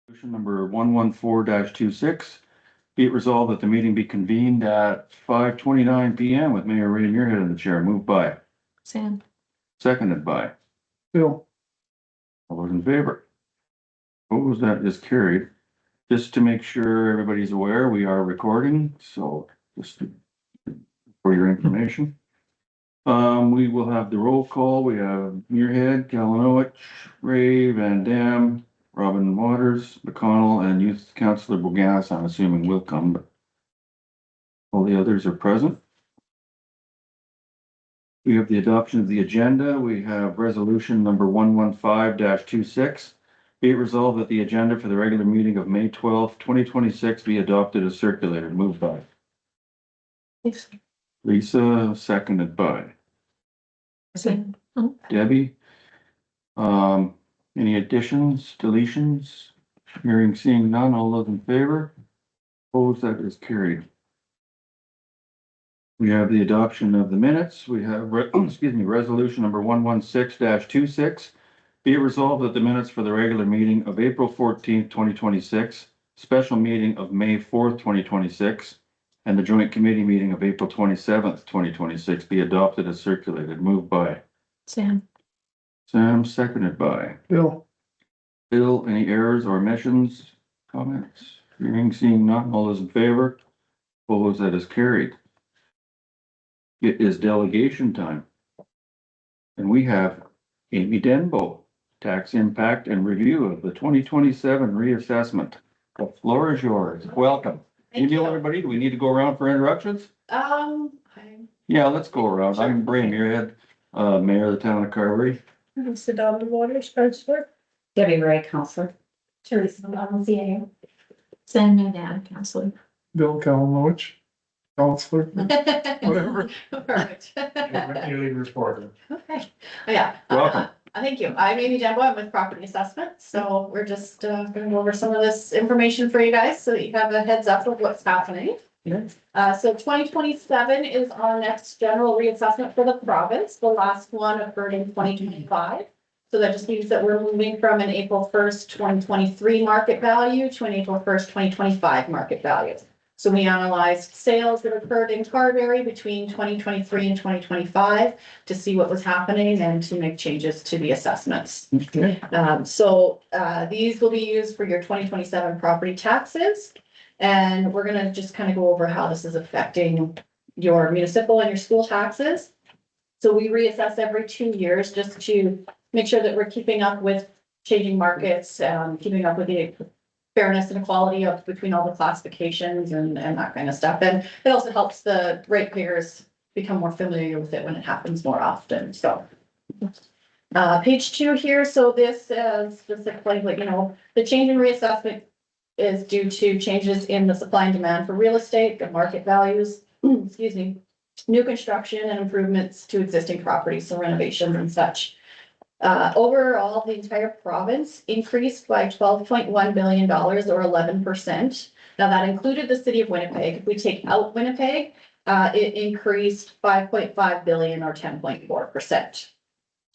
Resolution number 114-26, be it resolved that the meeting be convened at 5:29 PM with Mayor Ray Muirhead in the chair. Moved by, Sam. seconded by. Bill. All those in favor? Opposed, that is carried. Just to make sure everybody's aware, we are recording, so just for your information. We will have the roll call. We have Muirhead, Kalanowicz, Ray, Van Dam, Robin Waters, McConnell, and Youth Councillor Bogas, I'm assuming will come, but all the others are present. We have the adoption of the agenda. We have resolution number 115-26. Be it resolved that the agenda for the regular meeting of May 12th, 2026 be adopted as circulated. Moved by Lisa, seconded by Sam. Debbie. Any additions, deletions? Hearing, seeing none, all those in favor? Opposed, that is carried. We have the adoption of the minutes. We have, resolution number 116-26. Be it resolved that the minutes for the regular meeting of April 14th, 2026, special meeting of May 4th, 2026, and the joint committee meeting of April 27th, 2026 be adopted as circulated. Moved by Sam. Sam, seconded by Bill. Bill. Any errors or omissions, comments? Hearing, seeing none, all those in favor? Opposed, that is carried. It is delegation time. And we have Amy Denbo, tax impact and review of the 2027 reassessment. The floor is yours. Welcome. Thank You know you. everybody, do we need to go around for introductions? Yeah, let's go around. I'm Bray Muirhead, Mayor of the town of Carberry. Sedona Waters, Councillor. Debbie Ray, Councillor. Teresa Alonso. Sam Van Counselor. Bill Kalanowicz, Counselor, whatever. Perfect. Newly reported. Okay, yeah. Welcome. Thank you. I'm Amy Dembo. I'm with Property Assessment. So we're just gonna go over some of this information for you guys so that you have a heads up of what's happening. So 2027 is our next general reassessment for the province. The last one occurred in 2025. So that just means that we're moving from an April 1st, 2023 market value to an April 1st, 2025 market value. So we analyzed sales that occurred in Carberry between 2023 and 2025 to see what was happening and to make changes to the assessments. Okay. These will be used for your 2027 property taxes. And we're gonna just kind of go over how this is affecting your municipal and your school taxes. So we reassess every 2 years just to make sure that we're keeping up with changing markets, keeping up with the fairness and equality of between all the classifications and that kind of stuff. And it also helps the ratepayers become more familiar with it when it happens more often, so. Page 2 here, so this is just explains like, the change in reassessment is due to changes in the supply and demand for real estate, the market values, excuse me, new construction and improvements to existing properties, so renovations and such. Overall, the entire province increased by $12.1 billion or 11%. Now that included the city of Winnipeg. If we take out Winnipeg, it increased 5.5 billion or 10.4%.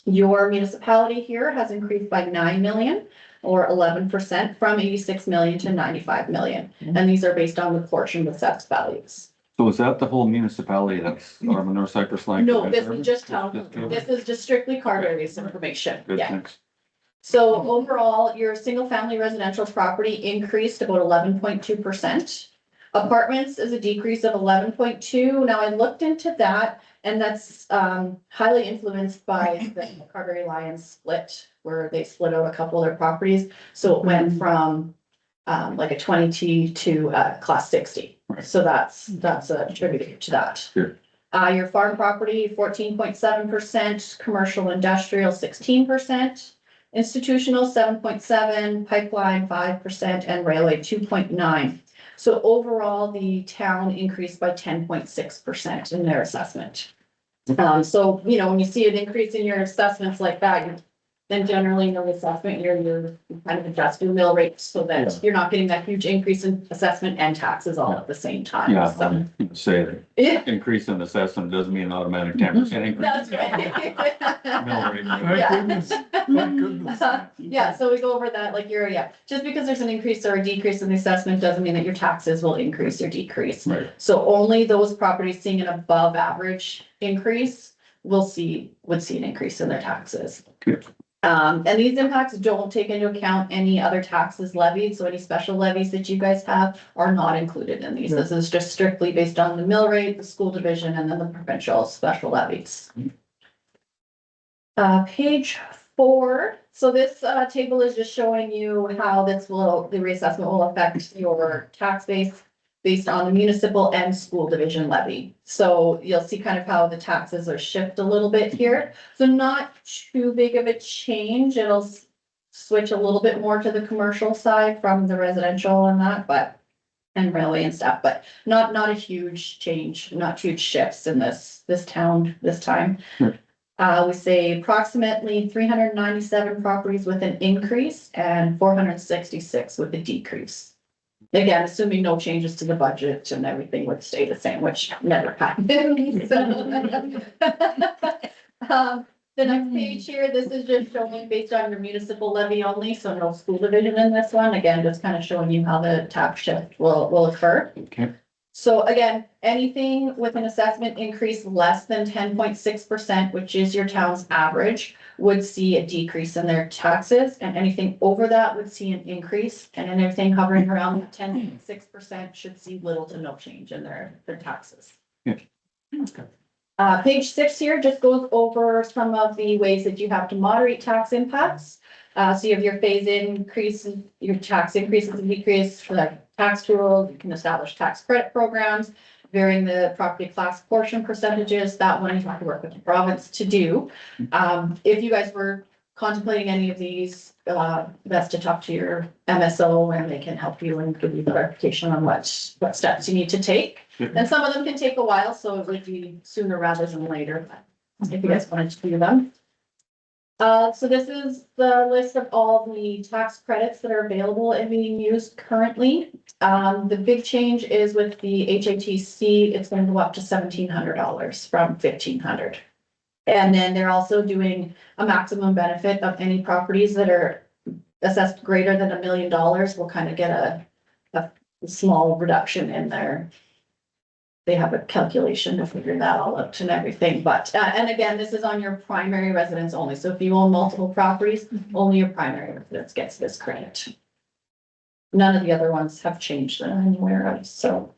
Your municipality here has increased by 9 million or 11% from 86 million to 95 million. And these are based on the portion of assessed values. So is that the whole municipality that's North Cypress Line? No, this is just town, this is just strictly Carberry's information. Good, Yeah. thanks. So overall, your single family residential property increased about 11.2%. Apartments is a decrease of 11.2. Now I looked into that and that's highly influenced by the Carberry Lions split, where they split out a couple of their properties. So it went from like a 20T to class 60. Right. So that's a contributor to that. Sure. Your farm property, 14.7%, commercial industrial, 16%, institutional, 7.7, pipeline, 5%, and railway, 2.9. So overall, the town increased by 10.6% in their assessment. So, when you see an increase in your assessments like that, then generally in the assessment year, you're kind of adjust your mill rates so Yeah. that you're not getting that huge increase in assessment and taxes all at the same time. Yeah, So, say that yeah, increase in assessment doesn't mean automatic 10% increase. that's right. Mill rate. Thank Yeah. goodness, thank goodness. Yeah, so we go over that, like just because there's an increase or a decrease in the assessment doesn't mean that your taxes will increase or decrease. Right. So only those properties seeing an above average increase would see an increase in their taxes. Okay. And these impacts don't take into account any other taxes levied, so any special levies that you guys have are not included in these. This is just strictly based on the mill rate, the school division, and then the provincial special levies. Page 4, so this table is just showing you how the reassessment will affect your tax base based on the municipal and school division levy. So you'll see kind of how the taxes are shift a little bit here. So not too big of a change. It'll switch a little bit more to the commercial side from the residential and that, and railway and stuff, but not a huge change, not huge shifts in this town this time. Sure. We say approximately 397 properties with an increase and 466 with a decrease. Again, assuming no changes to the budget and everything would stay the same, which never happens. The next page here, this is just showing based on your municipal levy only, so no school division in this one. Again, just kind of showing you how the tax shift will occur. Okay. So again, anything with an assessment increase less than 10.6%, which is your town's average, would see a decrease in their taxes, and anything over that would see an increase, and then anything hovering around 10.6% should see little to no change in their taxes. Yeah. Page 6 here just goes over some of the ways that you have to moderate tax impacts. So you have your phase increase, your tax increases and decrease for the tax tool. You can establish tax credit programs, varying the property class portion percentages. That one you have to work with the province to do. If you guys were contemplating any of these, best to talk to your MSO and they can help you and give you clarification on what steps you need to take. And some of them can take a while, so it would be sooner rather than later, if you guys wanted to do them. So this is the list of all the tax credits that are available and being used currently. The big change is with the HATC, it's going to go up to $1,700 from $1,500. And then they're also doing a maximum benefit of any properties that are assessed greater than $1 million will kind of get a small reduction in there. They have a calculation to figure that all out and everything, but, and again, this is on your primary residence only, so if you own multiple properties, only your primary residence gets this credit. None of the other ones have changed that I'm aware of, so.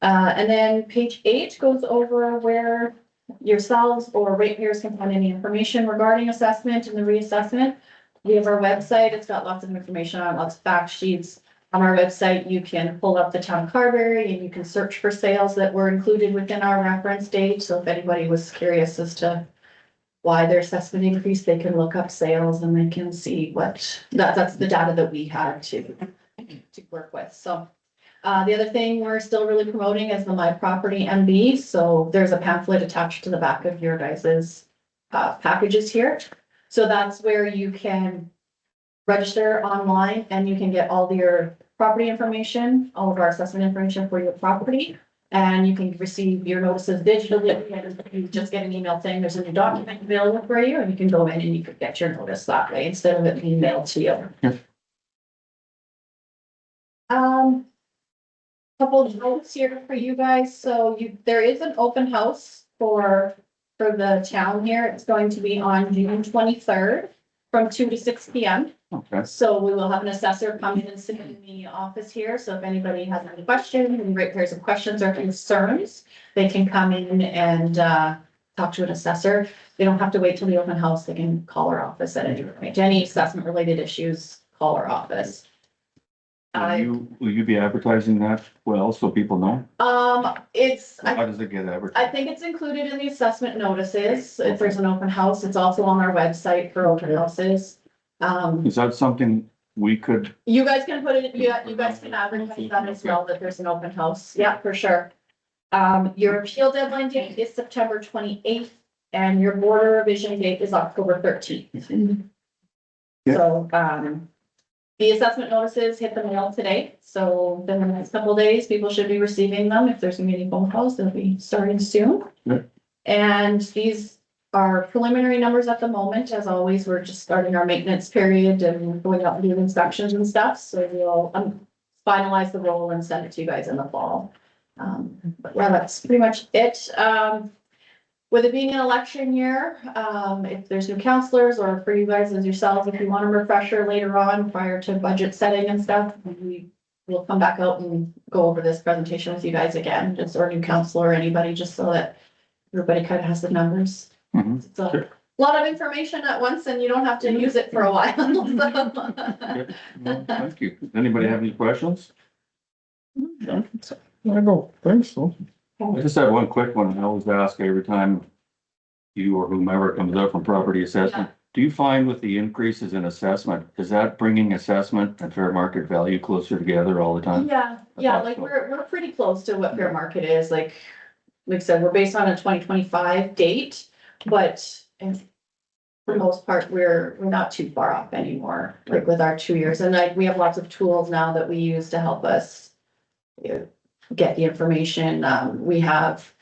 And then page 8 goes over where yourselves or ratepayers can find any information regarding assessment and the reassessment. We have our website, it's got lots of information on it, lots of fact sheets. On our website, you can pull up the town Carberry and you can search for sales that were included within our reference date. So if anybody was curious as to why their assessment increased, they can look up sales and they can see what, that's the data that we had to work with. So the other thing we're still really promoting is the My Property MB. So there's a pamphlet attached to the back of your guys's packages here. So that's where you can register online and you can get all your property information, all of our assessment information for your property. And you can receive your notices digitally, and you just get an email saying there's a new document available for you, and you can go in and you could get your notice that way instead of it being mailed to you. Yes. Couple of notes here for you guys. So there is an open house for the town here. It's going to be on June 23rd from 2 to 6 p.m. Okay. So we will have an assessor come in and sit in the office here. So if anybody has any questions, any ratepayers have questions or concerns, they can come in and talk to an assessor. They don't have to wait till the open house. They can call our office at any point. Any assessment related issues, call our office. Will you be advertising that well, so people know? How How does it get I advertised? think it's included in the assessment notices. If there's an open house, it's also on our website for open houses. Is that something we could, You guys can put it, you guys can advertise that as well, that there's an open house. Yeah, for sure. Your appeal deadline date is September 28th and your border revision date is October 13th. Yeah. So, the assessment notices hit the mail today, so in the next couple of days, people should be receiving them. If there's gonna be any phone calls, they'll be starting soon. Yeah. And these are preliminary numbers at the moment. As always, we're just starting our maintenance period and going out and doing inspections and stuff, so we'll finalize the roll and send it to you guys in the fall. But yeah, that's pretty much it. With it being an election year, if there's new counselors or for you guys as yourselves, if you want a refresher later on prior to budget setting and stuff, we will come back out and go over this presentation with you guys again, just or new counselor or anybody, just so that everybody kind of has the numbers. Mhm. It's a Sure. lot of information at once and you don't have to use it for a while. Well, thank you. Anybody have any questions? I don't think so. I just have one quick one. I always ask every time you or whomever comes up from property assessment. Do you find with the increases in assessment, is that bringing assessment and fair market value closer together all the time? Yeah, like we're pretty close to what fair market is, like I said, we're based on a 2025 date, but for the most part, we're not too far off anymore, like with our 2 years, and like we have lots of tools now that we use to help us get the information. We have,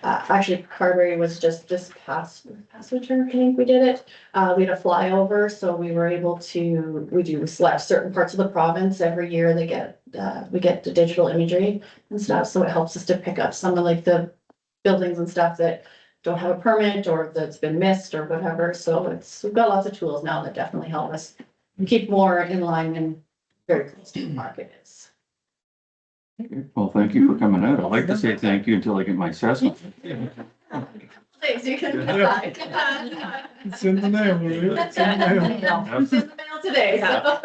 actually Carberry was just this past winter, I think we did it. We had a flyover, so we were able to, we do select certain parts of the province every year. They get, we get the digital imagery and stuff, so it helps us to pick up some of like the buildings and stuff that don't have a permit or that's been missed or whatever. So we've got lots of tools now that definitely help us keep more in line and very close to the market is. Well, thank you for coming out. I'd like to say thank you until I get my assessment. Thanks, you can. It's in the mail, right? It's in the mail. It's in the mail today, so.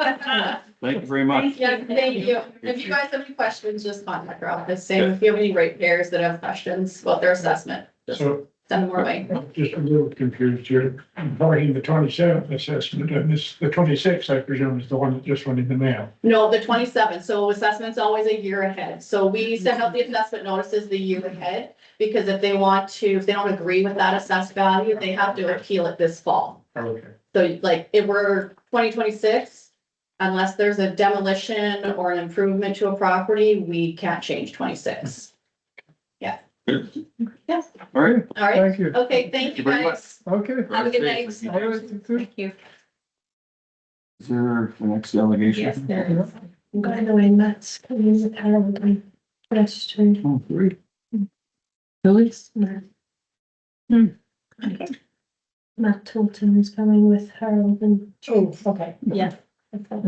Thank you very much. Yeah, thank you. If you guys have any questions, just contact our office. Same if you have any ratepayers that have questions about their assessment, just So send them our way. I'm just a little confused here. I'm talking the 27th assessment and this, the 26th, I presume, is the one that just went in the mail. No, the 27th. So assessment's always a year ahead. So we send out the assessment notices the year ahead. Because if they want to, if they don't agree with that assessed value, they have to appeal it this fall. Okay. So like if we're 2026, unless there's a demolition or an improvement to a property, we can't change 26. Good. Yes. All right. All right. Thank you. Okay, thank you very much. guys. Okay. Have a good night. All right, you too. Thank you. Is there the next delegation? Yes, there is. I'm going away, Matt's coming with Harold and question. Oh, great. Louis? Matt Tilton is coming with Harold and. Oh, Okay. Yeah. Okay.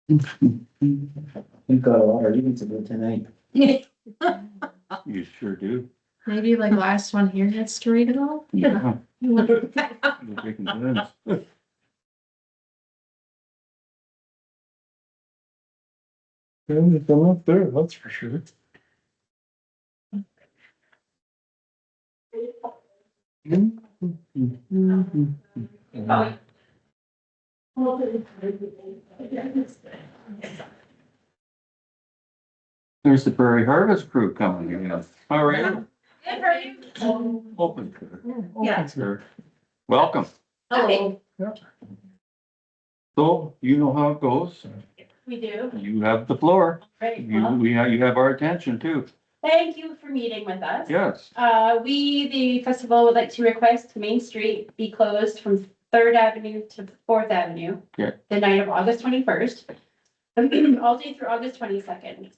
We've got a lot of reading to do tonight. You sure do. Maybe like last one here gets to read it all? Yeah. Yeah. You're taking turns. they're not there, that's for sure. There's the Prairie Harvest crew coming in. How are you? Good, how are you? Open. Yeah. Sure. Welcome. Okay, So you know how it goes. We do. You have the floor. Great. You, Well, you have our attention too. thank you for meeting with us. Yes. We, the festival, would like to request Main Street be closed from Third Avenue to Fourth Avenue. Yeah. The night of August 21st, all day through August 22nd.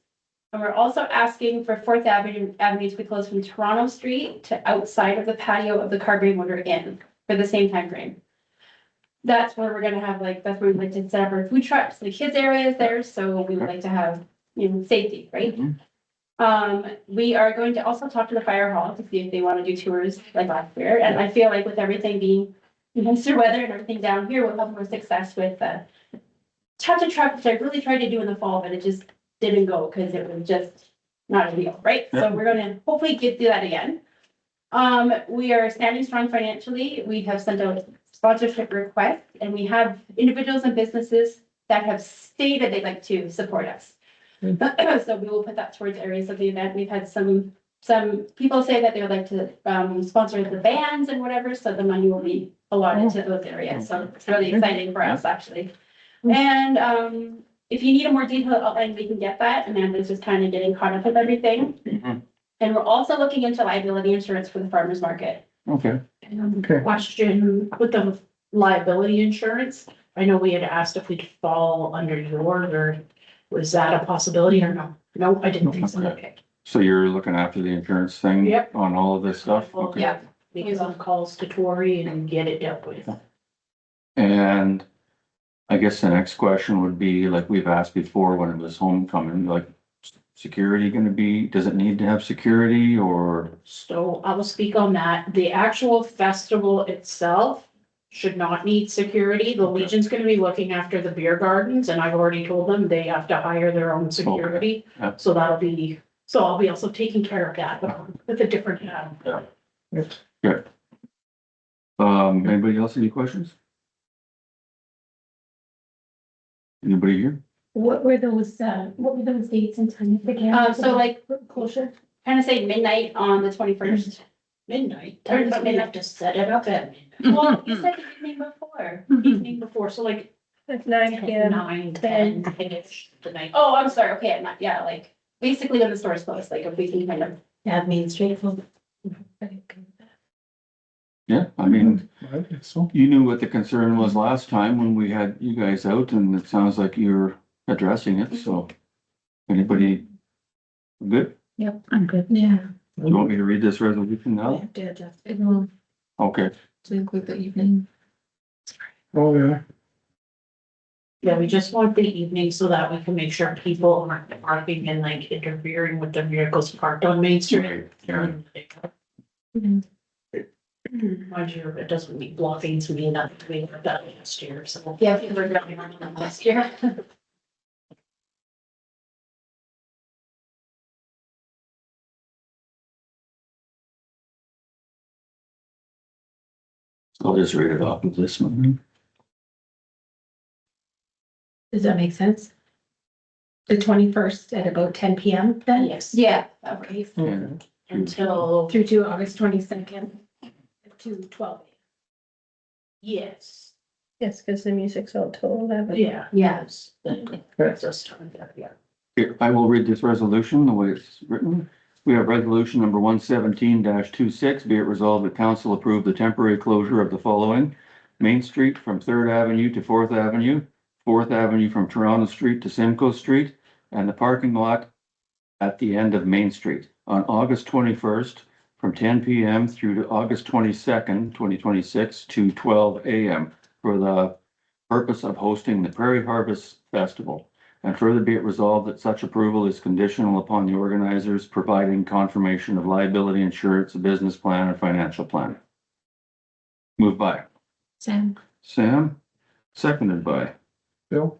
And we're also asking for Fourth Avenue to be closed from Toronto Street to outside of the patio of the Carberry Motor Inn for the same time frame. That's where we're gonna have that's where we'd like to set up our food trucks, the kids area is there, so we would like to have, safety, right? Mhm. We are going to also talk to the fire hall to see if they want to do tours like last year, and I feel like with everything being nicer weather and everything down here, we'll have more success with touch a truck, which I really tried to do in the fall, but it just didn't go because it was just not ideal, right? So Yeah. we're gonna hopefully do that again. We are standing strong financially. We have sent out sponsorship requests and we have individuals and businesses that have stated they'd like to support us. So we will put that towards areas of the event. We've had some people say that they would like to, sponsor the bands and whatever, so the money will be allotted to those areas. So it's really exciting for us, actually. And, if you need a more detailed outline, we can get that. Amanda's just kind of getting caught up with everything. Mhm. And we're also looking into liability insurance for the farmer's market. Okay, Okay. Question with the liability insurance, I know we had asked if we'd fall under yours, or was that a possibility or no? No, I didn't think so, okay. so you're looking after the insurance thing? Yep. On all of this stuff? Well, Okay. yeah, make some calls to Tori and get it dealt with. And I guess the next question would be, like we've asked before when it was homecoming, like, security gonna be, does it need to have security or? So I will speak on that. The actual festival itself should not need security. The Legion's gonna be looking after the beer gardens, and I've already told them they have to hire their own security. Yeah. So that'll be, so I'll be also taking care of that, but with a different, Anybody else, any questions? Anybody here? What were those dates and times again? So like, Closure? kind of say midnight on the 21st. midnight. We have to set it up at Well, you said the evening before. evening before, so like Like 9 p.m. 9, 10, ish the night. Oh, I'm sorry. Okay, I'm not, yeah, like, basically when the store's closed, like, if we can kind of. Yeah, Main Street. Yeah, I mean, I think so. you knew what the concern was last time when we had you guys out, and it sounds like you're addressing it, so. Anybody good? Yep, I'm good. Yeah. You want me to read this resolution I now? have to adjust it to Okay, include the evening. Oh, yeah. Yeah, we just want the evening so that we can make sure people aren't parking and like interfering with their vehicles parked on Main Street. Right, Mhm. Mind you, it doesn't mean blocking to me, not to me, like that last year, so. Yeah, people were driving around them last year. so I'll just read it off of this one. Does that make sense? The 21st at about 10 p.m. then? Yes, Yeah. Okay. And until, Through to August 22nd to 12. yes, Yes, because the music's all till 11. yeah, Yeah. yes. That's us time, yeah. Here, I will read this resolution the way it's written. We have resolution number 117-26, be it resolved that council approve the temporary closure of the following: Main Street from Third Avenue to Fourth Avenue, Fourth Avenue from Toronto Street to Simcoe Street, and the parking lot at the end of Main Street on August 21st from 10 p.m. through to August 22nd, 2026 to 12 a.m. for the purpose of hosting the Prairie Harvest Festival. And further be it resolved that such approval is conditional upon the organizers providing confirmation of liability insurance, a business plan, or financial plan. Moved by Sam. Sam, seconded by. Bill?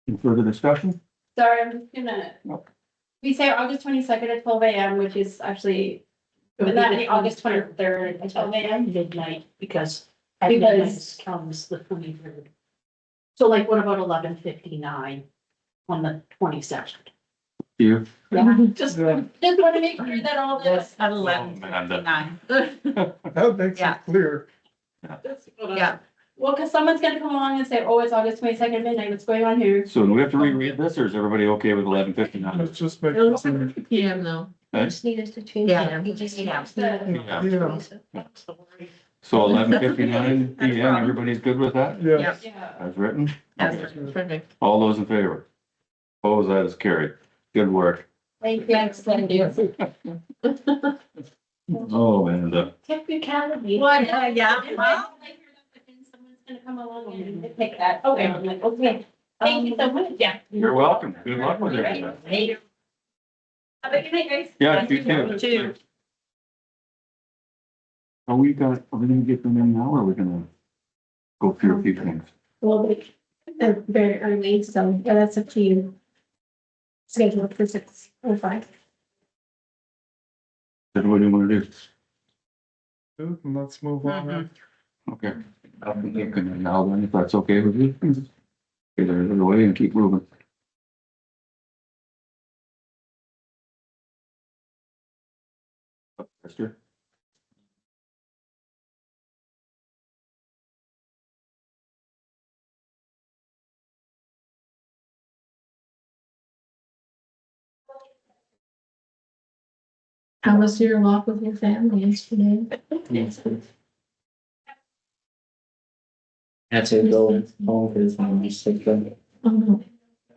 Any further discussion? Sorry, I'm just gonna. Nope. We say August 22nd at 12 a.m., which is actually, It would but be not the August 23rd at 12 a.m. midnight, because at midnight comes the 23rd. So like, what about 11:59 on the 22nd? You? Just want to make sure that all this. At Oh, 11:59. That makes Yeah. it clear. Yeah. Well, because someone's gonna come along and say, oh, it's August 22nd midnight, what's going on here? So do we have to reread this, or is everybody okay with 11:59? Let's just make it clear. PM though. Just need us to change. Yeah. it. Just need Yeah. us to- Yeah, So 11:59 p.m., everybody's good with that, yeah. Yeah. as written? That's perfect. All those in favor? Opposed, that is carried. Good work. Thank you. Oh, and, Technicality. What? Yeah. Someone's gonna come along and pick that. Okay, I'm like, okay. Thank you so much. Yeah. you're welcome. Good luck with everything. Thank you. Have a good night, guys. Yeah, you too. Too. Are we gonna get them in now, or are we gonna go through a few things? Well, they're very early, so yeah, that's up to you. Scheduled for 6:05. What do you wanna do? Good, and let's move on. Okay. I'll be looking at now then, if that's okay with you. Get out of the way and keep moving. Esther? How was your walk with your family yesterday? Had to go home for his mom, he's sick, and Oh, no.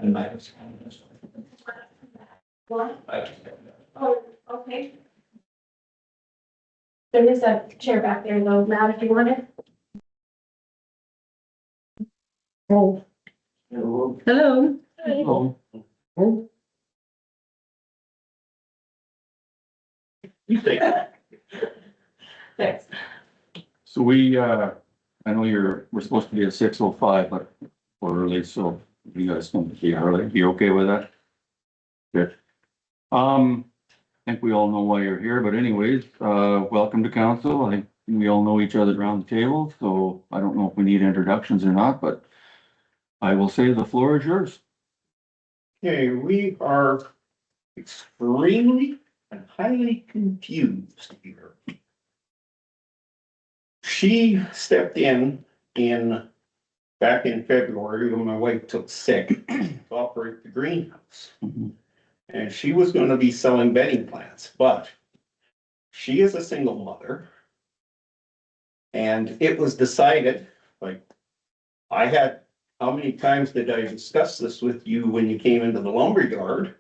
I was. Oh, okay. There is a chair back there though, Matt, if you want it. Hello. Oh, Thanks. so I know we're supposed to be at 6:05, but we're early, so you guys can be early. You okay with that? Good. I think we all know why you're here, but anyways, welcome to council. I think we all know each other around the table, so I don't know if we need introductions or not, but I will say the floor is yours. Okay, we are extremely and highly confused here. She stepped in back in February when my wife took sick to operate the greenhouse. Mhm. And she was gonna be selling bedding plants, but she is a single mother. And it was decided, like, how many times did I discuss this with you when you came into the lumberyard?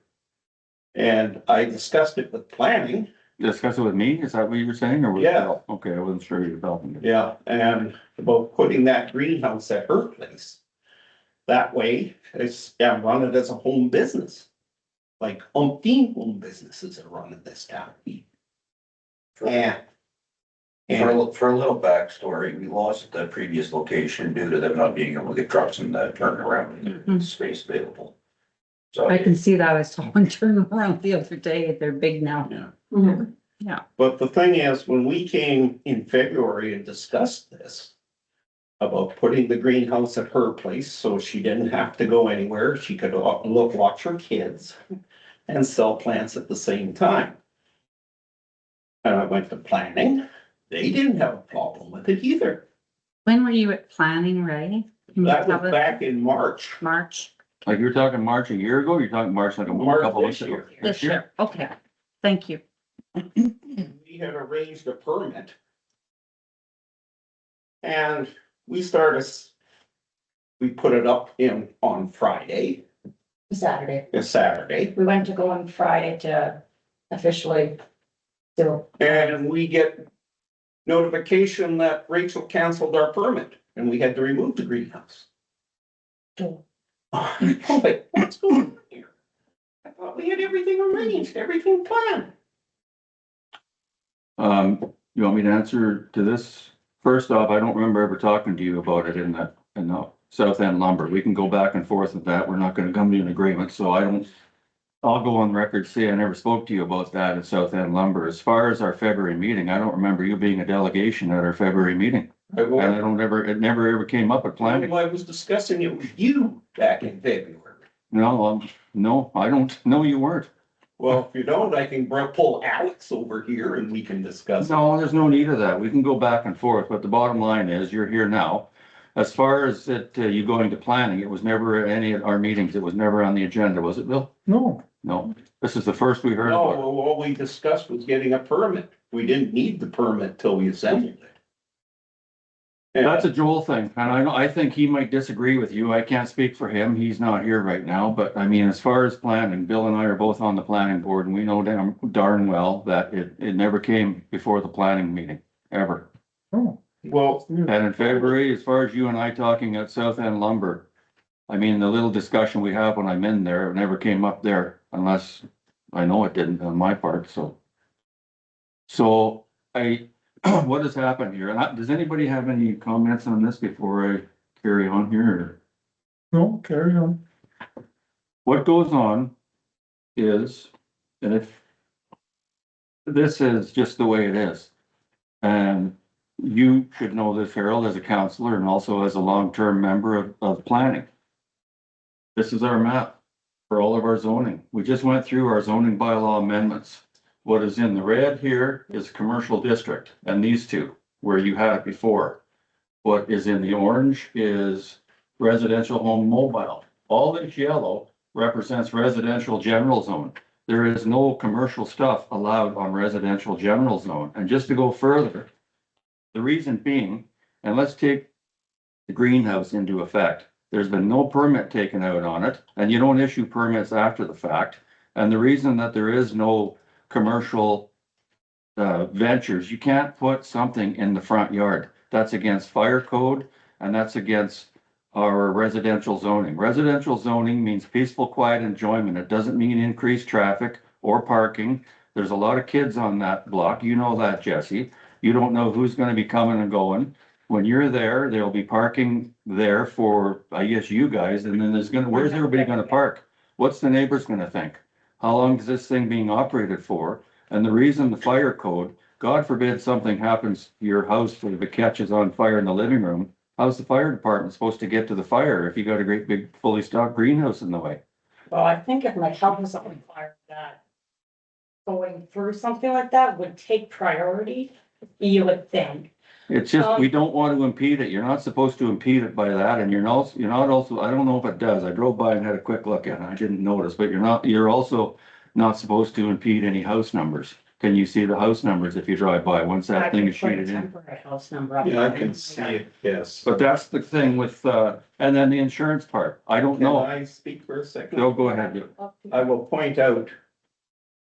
And I discussed it with planning, Discuss it with me, is that what you were saying, or? Yeah. Okay, I wasn't sure you were talking. yeah, and about putting that greenhouse at her place. That way, run it as a home business. Like umpteen home businesses are run in this town. And For a little backstory, we lost the previous location due to them not being able to get trucks and the turnaround space available. So I can see that. I was talking turn around the other day. They're big now. But the thing is, when we came in February and discussed this. About putting the greenhouse at her place, so she didn't have to go anywhere, she could watch her kids. And sell plants at the same time. And I went to planning, they didn't have a problem with it either. When were you at planning, Ray? Can you That tell was us? back in March. March Like you're talking March a year ago, or you're talking March like a March couple this months ago? year. this year. Okay, thank you. We had arranged a permit. And we put it up on Friday, Saturday. Saturday, We went to go on Friday to officially do. and we get notification that Rachel canceled our permit and we had to remove the greenhouse. Oh. I'm like, what's going on here? I thought we had everything arranged, everything planned. You want me to answer to this? First off, I don't remember ever talking to you about it in the South End lumber. We can go back and forth with that. We're not gonna come to an agreement, so I'll go on record, say I never spoke to you about that in South End lumber. As far as our February meeting, I don't remember you being a delegation at our February meeting. And it never ever came up at planning. I was discussing it with you back in February. No, no, I don't, no, you weren't. Well, if you don't, I can pull Alex over here and we can discuss it. No, there's no need of that. We can go back and forth, but the bottom line is you're here now. As far as you going to planning, it was never at any of our meetings. It was never on the agenda, was it, Bill? No, No, this is the first we heard No, about it. all we discussed was getting a permit. We didn't need the permit till we assembled it. And That's a Joel thing, and I think he might disagree with you. I can't speak for him. He's not here right now, but I mean, as far as planning, Bill and I are both on the planning board and we know darn well that it never came before the planning meeting, ever. well, And in February, as far as you and I talking at South End Lumber, I mean, the little discussion we have when I'm in there, it never came up there unless I know it didn't on my part, so. So what has happened here? And does anybody have any comments on this before I carry on here? no, carry on. What goes on is, and if this is just the way it is, and you should know this, Harold, as a counselor and also as a long-term member of planning. This is our map for all of our zoning. We just went through our zoning bylaw amendments. What is in the red here is commercial district, and these two, where you had it before. What is in the orange is residential home mobile. All this yellow represents residential general zone. There is no commercial stuff allowed on residential general zone. And just to go further, the reason being, and let's take the greenhouse into effect. There's been no permit taken out on it, and you don't issue permits after the fact. And the reason that there is no commercial ventures, you can't put something in the front yard. That's against fire code, and that's against our residential zoning. Residential zoning means peaceful, quiet enjoyment. It doesn't mean increased traffic or parking. There's a lot of kids on that block. You know that, Jesse. You don't know who's gonna be coming and going. When you're there, there'll be parking there for, I guess, you guys, and then where's everybody gonna park? What's the neighbors gonna think? How long is this thing being operated for? And the reason the fire code, God forbid something happens to your house if it catches on fire in the living room, how's the fire department supposed to get to the fire if you got a great big fully stocked greenhouse in the way? Well, I think if my health was on fire, that going through something like that would take priority, you would think. It's just, we don't want to impede it. You're not supposed to impede it by that, and you're not also, I don't know if it does. I drove by and had a quick look at it. I didn't notice, but you're also not supposed to impede any house numbers. Can you see the house numbers if you drive by, once that thing is sheeted in? Temporary house number up. Yeah, I can see it, yes. But that's the thing with, and then the insurance part. I don't Can know. I speak for a second? So go ahead. I will point out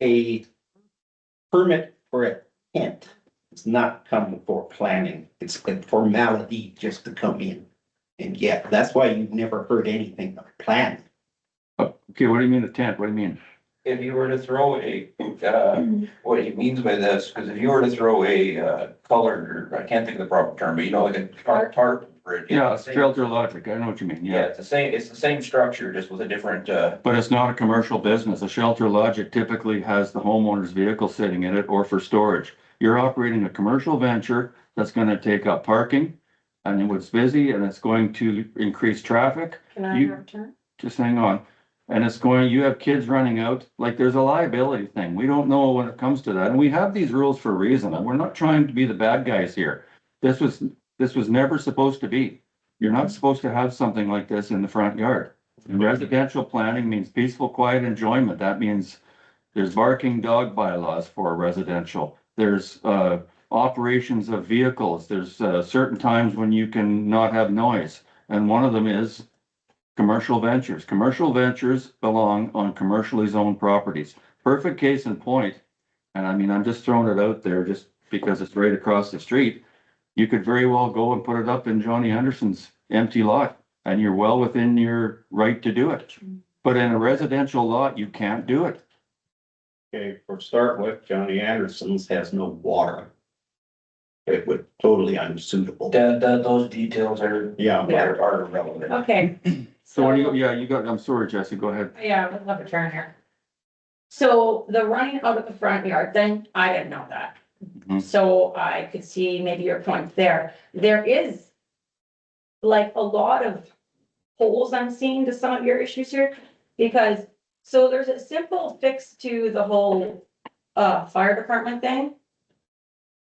a permit for a tent. It's not coming for planning. It's a formality just to come in. And yet, that's why you've never heard anything of planning. Okay, what do you mean a tent? What do you mean? If you were to throw what he means by this, because if you were to throw a colored, or I can't think of the proper term, but you know, like a tarp for it. Yeah, it's the same- shelter logic. I know what you mean. Yeah, Yeah. it's the same structure, just with a different, But it's not a commercial business. A shelter logic typically has the homeowner's vehicle sitting in it or for storage. You're operating a commercial venture that's gonna take up parking and it's busy and it's going to increase traffic. Can I You- have a turn? Just hang on. And it's going, you have kids running out, like there's a liability thing. We don't know when it comes to that. And we have these rules for a reason. And we're not trying to be the bad guys here. This was never supposed to be. You're not supposed to have something like this in the front yard. And residential planning means peaceful, quiet enjoyment. That means there's barking dog bylaws for residential. There's operations of vehicles. There's certain times when you can not have noise. And one of them is commercial ventures. Commercial ventures belong on commercially zoned properties. Perfect case in point, and I mean, I'm just throwing it out there just because it's right across the street. You could very well go and put it up in Johnny Henderson's empty lot, and you're well within your right to do it. But in a residential lot, you can't do it. Okay, for start with, Johnny Anderson's has no water. It would totally unsuitable. those details are Yeah, are irrelevant. Okay. So what do you got, I'm sorry, Jesse, go ahead. Yeah, I'd love a turn here. So the running out of the front yard thing, I didn't know that. Mhm. So I could see maybe your point there. There is like a lot of holes I'm seeing to some of your issues here. Because, so there's a simple fix to the whole fire department thing.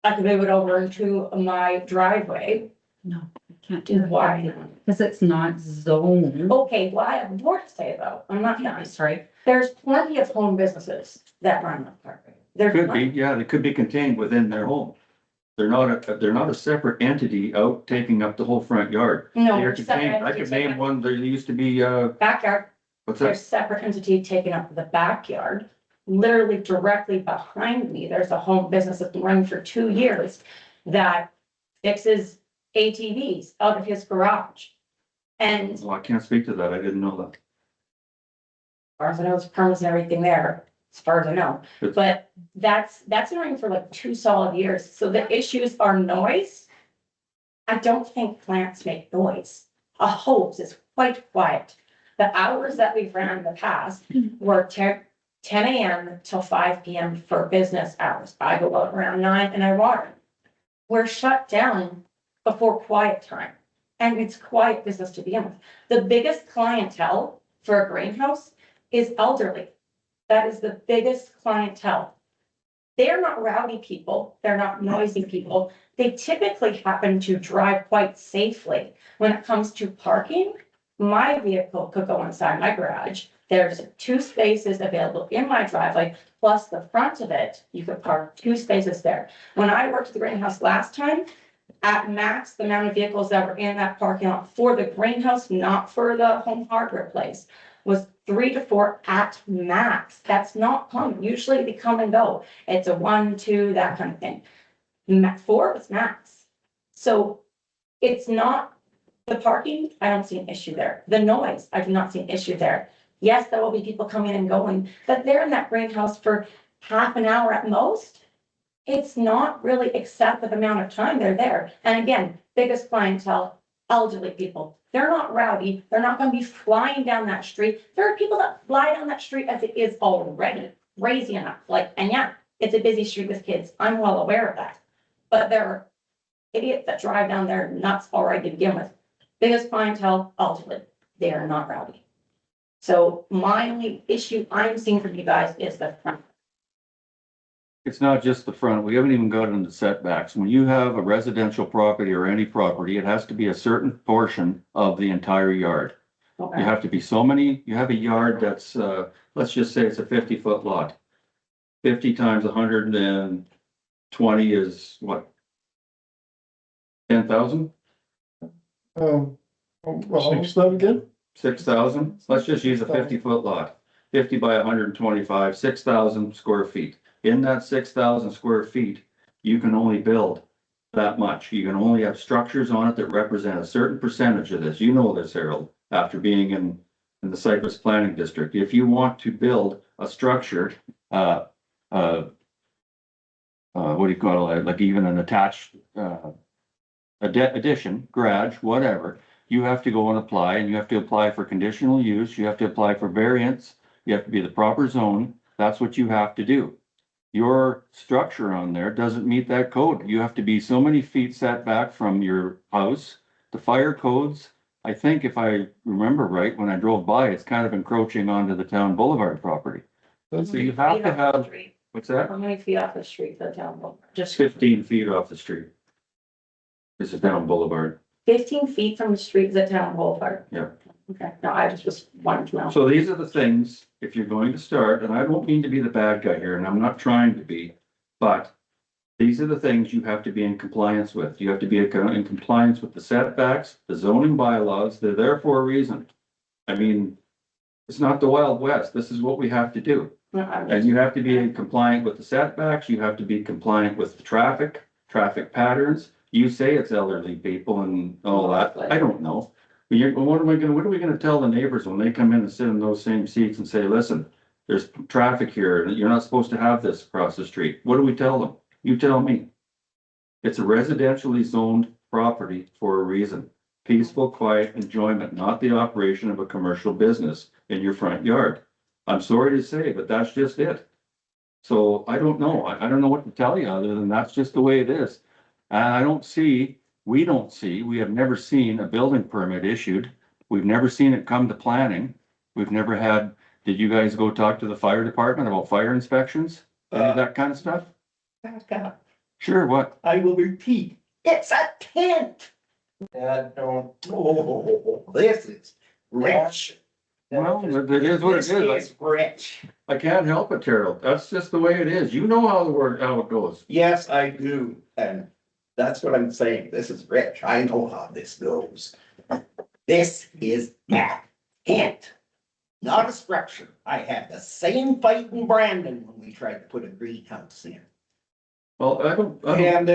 I could move it over into my driveway. No, you can't do that. Why? Because it's not zoned. Okay, well, I have more to say though. I'm not done. Sorry. There's plenty of home businesses that run that property. There's Could be, plenty. yeah, they could be contained within their home. They're not a separate entity out taking up the whole front yard. No, They're there's separate contained, I could entities name taking up one, there used to be, backyard. what's There's that? separate entity taking up the backyard. Literally directly behind me, there's a home business that's been running for 2 years that fixes ATVs out of his garage. And as Well, I can't speak to that, I didn't know that. far as I know, it's permits and everything there, as far as I know. It's- But that's been running for like 2 solid years. So the issues are noise. I don't think plants make noise. A hose is quite quiet. The hours that we've ran in the past were 10 a.m. till 5 p.m. for business hours. I go out around 9 and I water. We're shut down before quiet time. And it's quiet business to begin with. The biggest clientele for a greenhouse is elderly. That is the biggest clientele. they're not rowdy people, they're not noisy people. They typically happen to drive quite safely. When it comes to parking, my vehicle could go inside my garage. There's 2 spaces available in my driveway, plus the front of it, you could park 2 spaces there. When I worked at the greenhouse last time, at max, the amount of vehicles that were in that parking lot for the greenhouse, not for the home hardware place, was 3 to 4 at max. That's not common. Usually they come and go. It's a 1, 2, that kind of thing. 4 was max. So it's not the parking, I don't see an issue there. The noise, I do not see an issue there. Yes, there will be people coming and going, but they're in that greenhouse for half an hour at most. It's not really excessive amount of time they're there. And again, biggest clientele, elderly people. They're not rowdy. They're not going to be flying down that street. There are people that fly down that street as it is already crazy enough. Like, and yeah, it's a busy street with kids. I'm well aware of that. But there are idiots that drive down there nuts already to begin with. Biggest clientele, elderly. They are not rowdy. So my only issue I'm seeing from you guys is the front. It's not just the front. We haven't even got into setbacks. When you have a residential property or any property, it has to be a certain portion of the entire yard. You Okay. have to be so many, you have a yard that's, let's just say it's a 50-foot lot. 50 times 120 is what? 10,000? Well, that again? 6,000? Let's just use a 50-foot lot. 50 by 125, 6,000 square feet. In that 6,000 square feet, you can only build that much. You can only have structures on it that represent a certain percentage of this. You know this, Harold, after being in the Cypress Planning District. If you want to build a structure, what do you call it? Like even an attached, addition, garage, whatever, you have to go and apply, and you have to apply for conditional use. You have to apply for variance. You have to be the proper zone. That's what you have to do. Your structure on there doesn't meet that code. You have to be so many feet set back from your house. The fire codes, I think if I remember right, when I drove by, it's kind of encroaching onto the town boulevard property. So you have to have, what's that? How many feet off the street for the town boulevard? Just 15 feet off the street. It's a town boulevard. 15 feet from the street is a town boulevard. Yeah. Okay, no, I just was wanting to know. So these are the things, if you're going to start, and I don't mean to be the bad guy here, and I'm not trying to be, but these are the things you have to be in compliance with. You have to be in compliance with the setbacks, the zoning bylaws. They're there for a reason. I mean, it's not the Wild West. This is what we have to do. No, I'm And you have to be compliant with the setbacks. You have to be compliant with the traffic patterns. You say it's elderly people and all that. I don't know. What are we gonna tell the neighbors when they come in and sit in those same seats and say, listen, there's traffic here and you're not supposed to have this across the street? What do we tell them? You tell me. It's a residentially zoned property for a reason. Peaceful, quiet enjoyment, not the operation of a commercial business in your front yard. I'm sorry to say, but that's just it. So I don't know. I don't know what to tell you other than that's just the way it is. And we have never seen a building permit issued. We've never seen it come to planning. We've never had, did you guys go talk to the fire department about fire inspections? Any of that kind of stuff? Back up. Sure, what? I will repeat, it's a tent. This is rich. Well, it is what it This is. is rich. I can't help it, Terrell. That's just the way it is. You know how it goes. Yes, I do, and that's what I'm saying. This is rich. I know how this goes. This is a tent, not a structure. I had the same fight in Brandon when we tried to put a greenhouse in. Well, I don't, And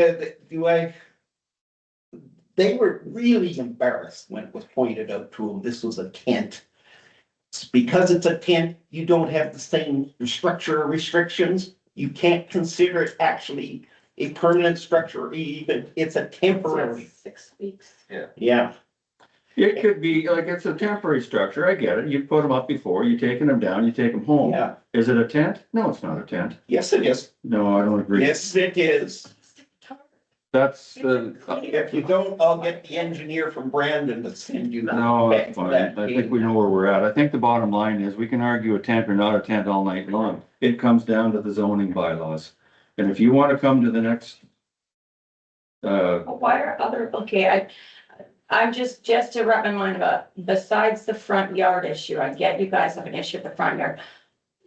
they were really embarrassed when it was pointed out to them, this was a tent. Because it's a tent, you don't have the same structure restrictions. You can't consider it actually a permanent structure, even, it's a temporary. 6 weeks. Yeah, it could be like it's a temporary structure. I get it. You put them up before, you taking them down, you take them home. yeah, Is it a tent? No, it's not a tent. yes, it is. No, I don't agree. Yes, it is. That's, If you don't, I'll get the engineer from Brandon to send you. no, back that's to fine. that I think we know where we're at. I think the bottom line is we can argue a tent or not a tent all night long. It comes down to the zoning bylaws. And if you want to come to the next, Why are other, okay, I'm just to wrap my mind about, besides the front yard issue, I get you guys have an issue with the front yard.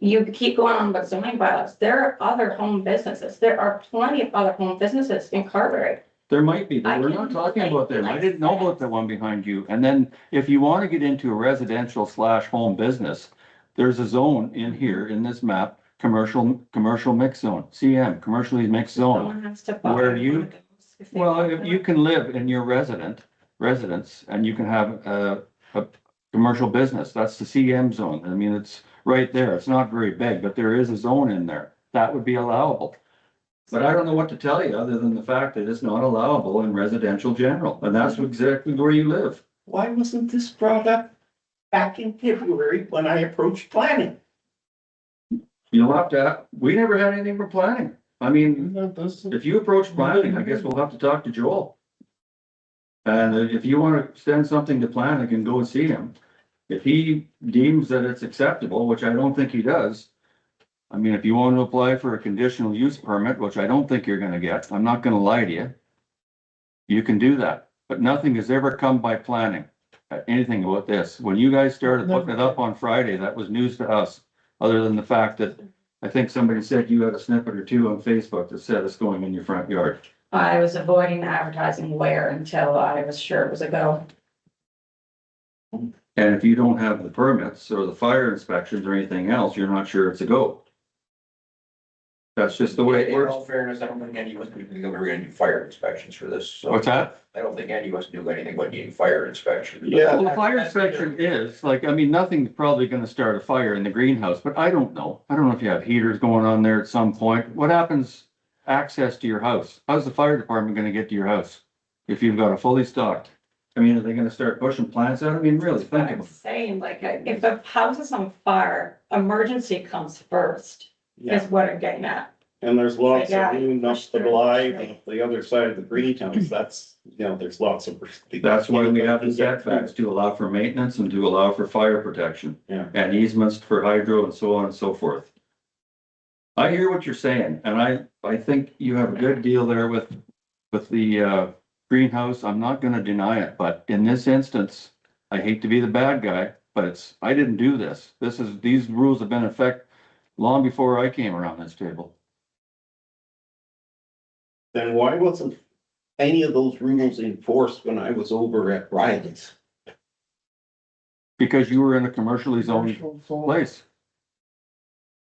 You keep going on about zoning bylaws, there are other home businesses, there are plenty of other home businesses in Carberry. there might be, but I we're can not talking relate, about them. I like didn't know that. about the one behind you. And then if you want to get into a residential slash home business, there's a zone in here in this map, commercial mix zone, CM, commercially mixed zone. Someone has to buy Where one you- of those if they Well, want if them. you can live in your residence and you can have a commercial business, that's the CM zone. I mean, it's right there. It's not very big, but there is a zone in there. That would be allowable. But I don't know what to tell you, other than the fact that it's not allowable in residential general, and that's exactly where you live. Why wasn't this brought up back in February when I approached planning? You'll have to, we never had anything for planning. I mean, if you approach planning, I guess we'll have to talk to Joel. And if you want to send something to planning, and go and see him. If he deems that it's acceptable, which I don't think he does. I mean, if you want to apply for a conditional use permit, which I don't think you're gonna get, I'm not gonna lie to you. You can do that, but nothing has ever come by planning, anything about this. When you guys started putting it up on Friday, that was news to us. Other than the fact that I think somebody said you had a snippet or two on Facebook that said it's going in your front yard. I was avoiding advertising where until I was sure it was a go. And if you don't have the permits or the fire inspections or anything else, you're not sure it's a go. That's just the way it In works. all fairness, I don't think any of us knew we were gonna do fire inspections for this, so. What's that? I don't think any of us knew anything about needing fire inspections. Well, the fire inspection is, like, I mean, nothing's probably gonna start a fire in the greenhouse, but I don't know. I don't know if you have heaters going on there at some point. What happens, access to your house? How's the fire department gonna get to your house? If you've got a fully stocked? I mean, are they gonna start pushing plants out? I mean, really, think I'm about it. saying, like, if the house is on fire, emergency comes first, Yeah, is what I'm getting at. and there's lots Yeah, of room up push the through. live, and the other side of the greenhouse, that's, there's lots of. That's why we have the setbacks to allow for maintenance and to allow for fire protection. Yeah. And easements for hydro and so on and so forth. I hear what you're saying, and I think you have a good deal there with the, greenhouse. I'm not gonna deny it, but in this instance, I hate to be the bad guy, but I didn't do this. These rules have been in effect long before I came around this table. Then why wasn't any of those rules enforced when I was over at Riley's? Because you were in a commercially zoned place.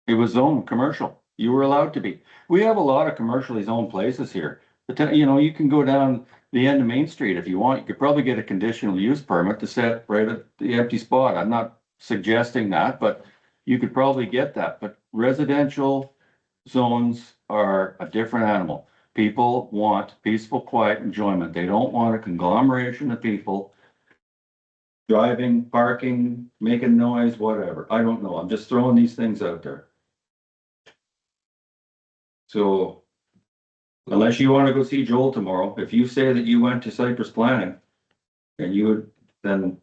It was zoned commercial. You were allowed to be. We have a lot of commercially zoned places here. You can go down the end of Main Street if you want. You could probably get a conditional use permit to set right at the empty spot. I'm not suggesting that, but you could probably get that. But residential zones are a different animal. People want peaceful, quiet enjoyment. They don't want a conglomeration of people driving, parking, making noise, whatever. I don't know. I'm just throwing these things out there. So unless you want to go see Joel tomorrow, if you say that you went to Cypress Planning and you would, then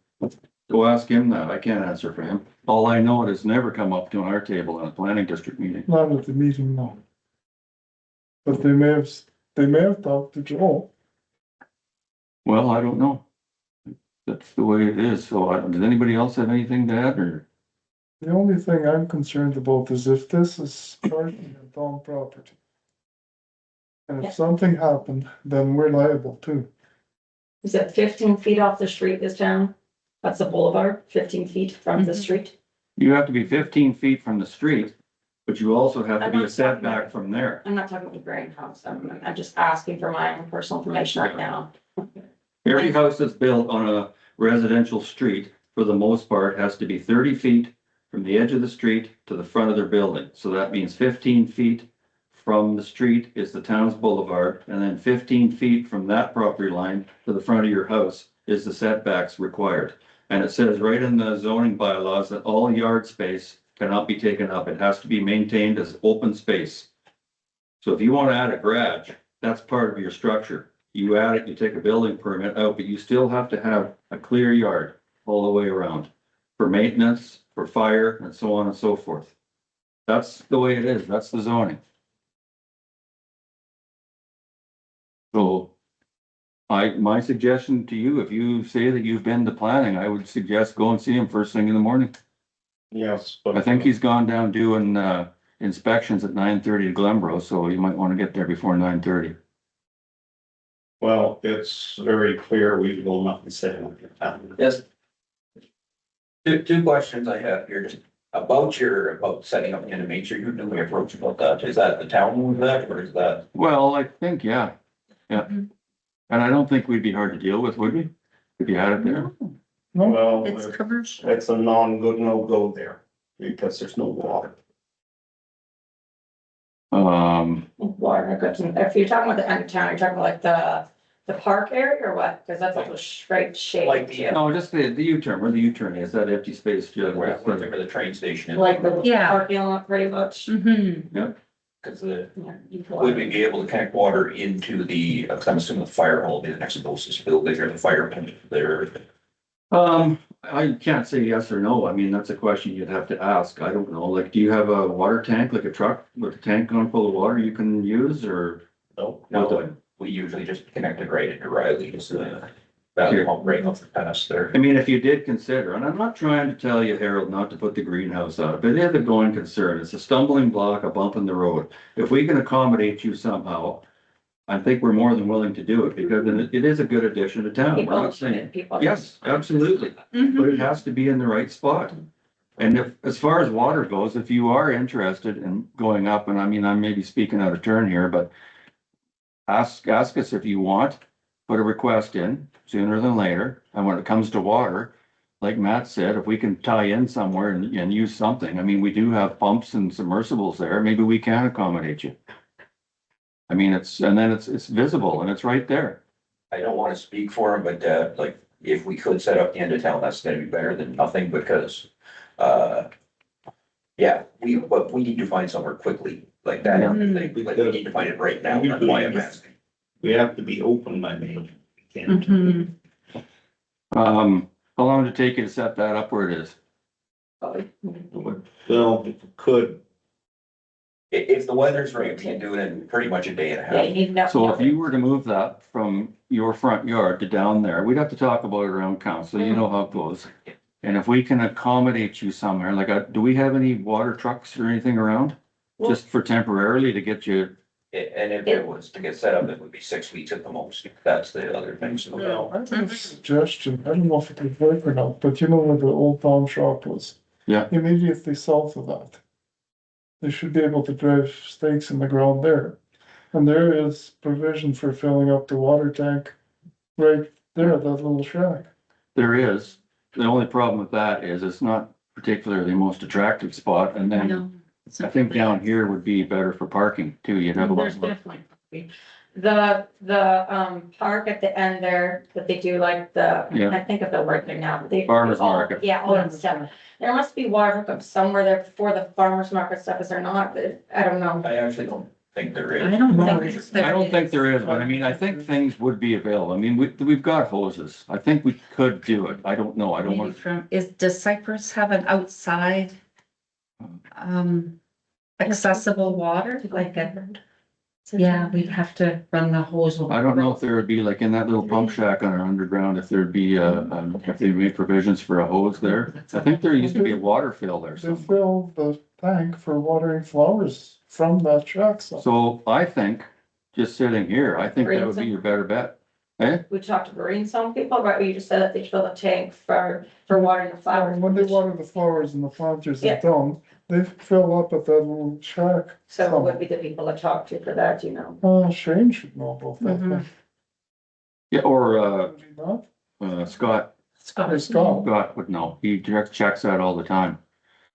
go ask him that. I can't answer for him. All I know, it has never come up to our table in a planning district meeting. Not at the meeting, no. But they may have talked to Joel. Well, I don't know. That's the way it is. So does anybody else have anything to add or? The only thing I'm concerned about is if this is parking on town property. And Yeah. if something happened, then we're liable too. Is it 15 feet off the street this town? That's the boulevard, 15 feet from the street. You have to be 15 feet from the street, but you also have to I'm be a not talking setback about- from there. I'm not talking about the greenhouse. I'm just asking for my own personal information right now. Every house that's built on a residential street, for the most part, has to be 30 feet from the edge of the street to the front of their building. So that means 15 feet from the street is the town's boulevard, and then 15 feet from that property line to the front of your house is the setbacks required. And it says right in the zoning bylaws that all yard space cannot be taken up. It has to be maintained as open space. So if you want to add a garage, that's part of your structure. You add it, you take a building permit out, but you still have to have a clear yard all the way around for maintenance, for fire, and so on and so forth. That's the way it is. That's the zoning. So my suggestion to you, if you say that you've been to planning, I would suggest go and see him first thing in the morning. Yes, but. I think he's gone down doing, inspections at 9:30 to Glenboro, so you might want to get there before 9:30. Well, it's very clear we will not be setting up your town. Yes. Two questions I have here, just about setting up NMH, are you newly approached about that? Is that the town with that, or is that? Well, I think, yeah. And I don't think we'd be hard to deal with, would we? If you had it there? Well, It's commercial. it's a no-go there because there's no water. Water, if you're talking about the end of town, you're talking like the park area or what? Cause that's like a straight shade. Like the, No, just the U-turn, where the U-turn is, that empty space. wherever the train station is. Like the Yeah. parking lot pretty much. Mm-hmm. Cause Yeah, you can- would we be able to connect water into the, cause I'm assuming the fire hall will be the next closest building or the fire pit there. I can't say yes or no. I mean, that's a question you'd have to ask. I don't know. Like, do you have a water tank, like a truck with a tank on full of water you can use or? No, we usually just connect it right into Riley's, that pump right off the pass there. I mean, if you did consider, and I'm not trying to tell you, Harold, not to put the greenhouse out, but it is a going concern. It's a stumbling block, a bump in the road. If we can accommodate you somehow, I think we're more than willing to do it because it is a good addition to town. We're not saying. People. Yes, absolutely. Mm-hmm. But it has to be in the right spot. And if, as far as water goes, if you are interested in going up, and I mean, I'm maybe speaking out of turn here, but ask us if you want, put a request in sooner than later. And when it comes to water, like Matt said, if we can tie in somewhere and use something, I mean, we do have pumps and submersibles there. Maybe we can accommodate you. I mean, it's visible and it's right there. I don't wanna speak for him, but, like, if we could set up the end of town, that's gonna be better than nothing because, yeah, but we need to find somewhere quickly, like that, like, we need to find it right now, that's why I'm asking. We have to be open by May. We can't. Mm-hmm. How long did it take you to set that up where it is? Well, if we could, If the weather's right, we can do it in pretty much a day and a Yeah, you half. need enough. So if you were to move that from your front yard to down there, we'd have to talk about it around council, you know how it goes. And if we can accommodate you somewhere, like, do we have any water trucks or anything around? Just for temporarily to get you, And if it was to get set up, it would be 6 weeks at the most. That's the other thing, so. well, I have a suggestion, I don't know if it would work or not, but you know where the old pawn shop was? Yeah. Immediately south of that. They should be able to drive stakes in the ground there. And there is provision for filling up the water tank right there, that little shack. there is. The only problem with that is it's not particularly the most attractive spot. And then I think down here would be better for parking too. You'd have a lot There's more. definitely. The park at the end there, that they do like Yeah. I think of the word there now. They- Farmers all- market. Yeah, all that stuff. There must be water hookups somewhere there before the farmers market stuff, is there not? But I don't know. I actually don't think there is. I don't think I don't think there is, but I mean, I think things would be available. I mean, we've got hoses. I think we could do it. I don't know. I don't Maybe want. from, does Cypress have an outside accessible water, like a, yeah, we'd have to run the hose. I don't know if there would be like in that little pump shack on our underground, if there'd be, if they made provisions for a hose there. I think there used to be a water fill there. They So, fill the tank for watering flowers from that shack, so. so I think, just sitting here, I think that would be your better bet. Eh? We talked to Green Zone people, right? You just said that they fill the tank for watering the flowers. When they water the flowers and the planters Yeah. in town, they fill up at that little shack. So it would be the people to talk to for that, you know. Shane should know about that. Mhm. Yeah, or, Would he not? Scott. Hey, Scott. Scott would know. He checks that all the time.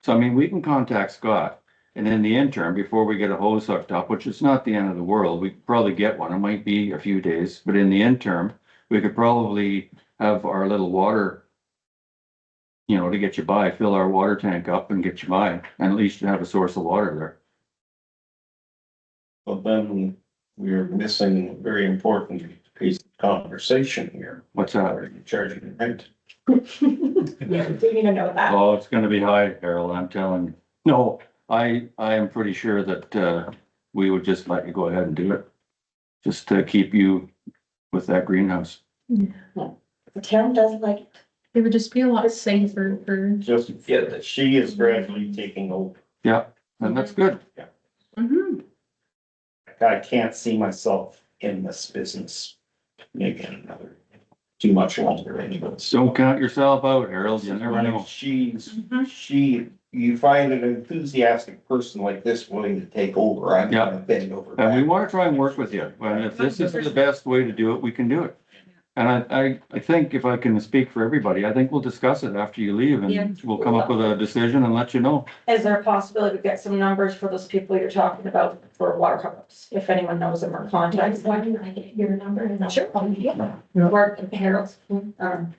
So I mean, we can contact Scott. And in the interim, before we get a hose hooked up, which is not the end of the world, we could probably get one. It might be a few days, but in the interim, we could probably have our little water, you know, to get you by, fill our water tank up and get you by, and at least you have a source of water there. but then we're missing a very important piece of conversation here. What's that? Are you charging rent? Yeah, didn't even know that. Oh, it's gonna be high, Harold, I'm telling you. No, I am pretty sure that, we would just let you go ahead and do it. just to keep you with that greenhouse. The town does like it. It would just be a lot safer for. Just, yeah, that she is gradually taking over. Yeah, and that's good. I can't see myself in this business maybe another too much longer anyways. Don't count yourself out, Harold, you never know. You find an enthusiastic person like this willing to take over, I'm Yeah. gonna bend over. And we backwards. wanna try and work with you, and if this is the best way to do it, we can do it. And I think if I can speak for everybody, I think we'll discuss it after you leave Yeah. and we'll come up with a decision and let you know. Is there a possibility to get some numbers for those people you're talking about for water hookups? If anyone knows them or contacts? Why don't I get your number and I'll. Sure. Yeah. Or Harold's,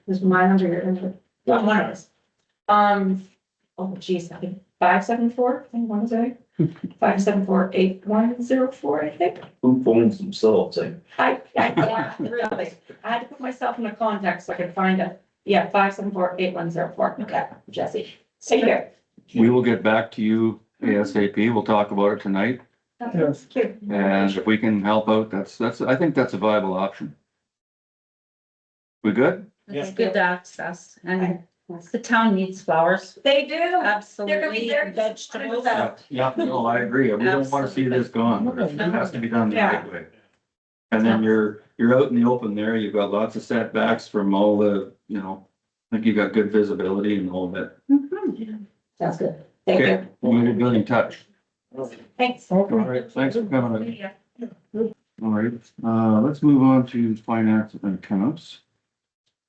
is my number your number? One of us. Oh geez, I think 574, I think one say. 574-8104, I think. Who phones themselves, eh? Yeah, really. I had to put myself in a contact so I could find it. Yeah, 574-8104. Okay, Jesse. Take care. We will get back to you ASAP, we'll talk about it tonight, Yes. and if we can help out, that's, I think that's a viable option. We good? It's good access, and the town needs flowers, They do. absolutely, They're- vegetables. Yeah, no, I agree, we don't wanna see this gone, but it has to be done the right way. And then you're out in the open there, you've got lots of setbacks from all the, I think you've got good visibility and all that. Sounds good. Thank you. Okay, we'll be in touch. Thanks. All right, thanks for coming. All right, let's move on to finance and accounts.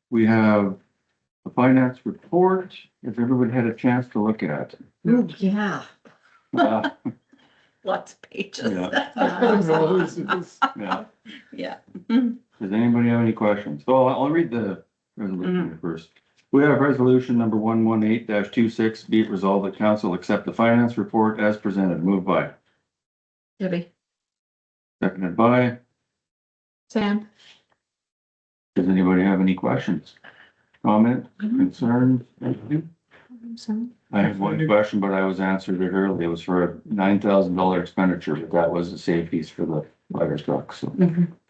We have the finance report, if everybody had a chance to look at. Ooh, yeah, Uh, lots of pages. Yeah, yeah. Yeah. Does anybody have any questions? So I'll read the resolution first. We have resolution number 118-26, be it resolved that council accept the finance report as presented. Moved by, Debbie. seconded by. Sam. Does anybody have any questions? Comment, concerns? Sam. I have one question, but I was answered it earlier. It was for a $9,000 expenditure, but that was the safeties for the fire truck, so.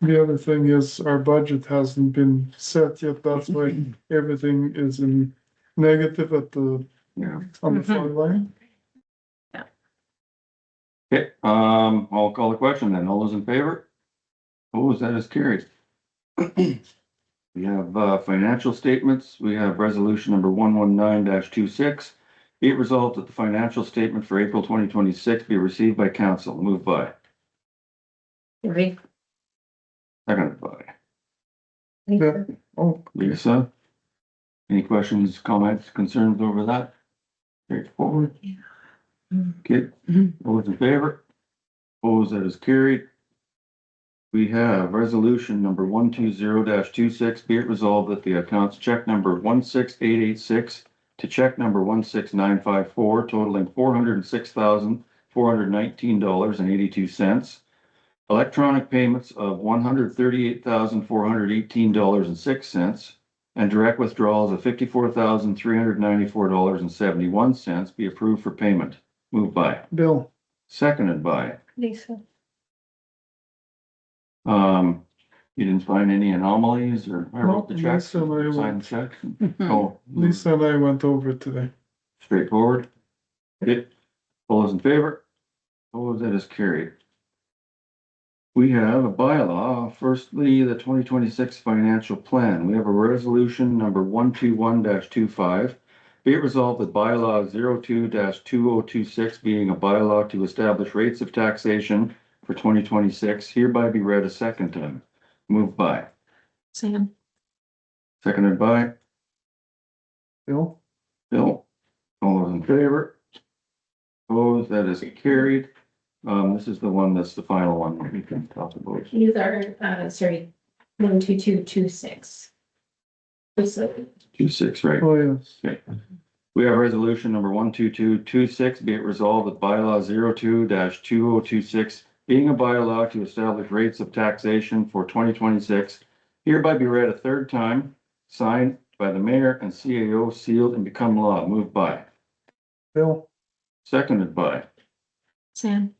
The other thing is our budget hasn't been set yet. That's why everything is in negative at the, Yeah. on the far line. Okay, I'll call the question then. All those in favor? Opposed, that is carried. We have, financial statements. We have resolution number 119-26. Be it resolved that the financial statement for April 2026 be received by council. Moved by, Debbie. seconded by Yeah. Oh, Lisa. Any questions, comments, concerns over that? Straightforward. Okay, all those in favor? Opposed, that is carried. We have resolution number 120-26, be it resolved that the accounts check number 16886 to check number 16954 totaling $406,419.82. Electronic payments of $138,418.06 and direct withdrawals of $54,394.71 be approved for payment. Moved by, Bill. seconded by. Lisa. You didn't find any anomalies or I wrote the No, checks, Lisa and I signed the check? Oh, Lisa and I went over it today. straightforward. Okay, all those in favor? Opposed, that is carried. We have a bylaw, firstly, the 2026 financial plan. We have a resolution number 121-25. Be it resolved that bylaw 02-2026 being a bylaw to establish rates of taxation for 2026 hereby be read a second time. Moved by, Sam. seconded by Bill. Bill. All those in favor? Opposed, that is carried. This is the one that's the final one that we can talk about. These are, 12226. So 26, right? Oh, yes. Okay. We have resolution number 12226, be it resolved that bylaw 02-2026 being a bylaw to establish rates of taxation for 2026 hereby be read a third time, signed by the mayor and CAO, sealed and become law. Moved by, Bill. seconded by Sam.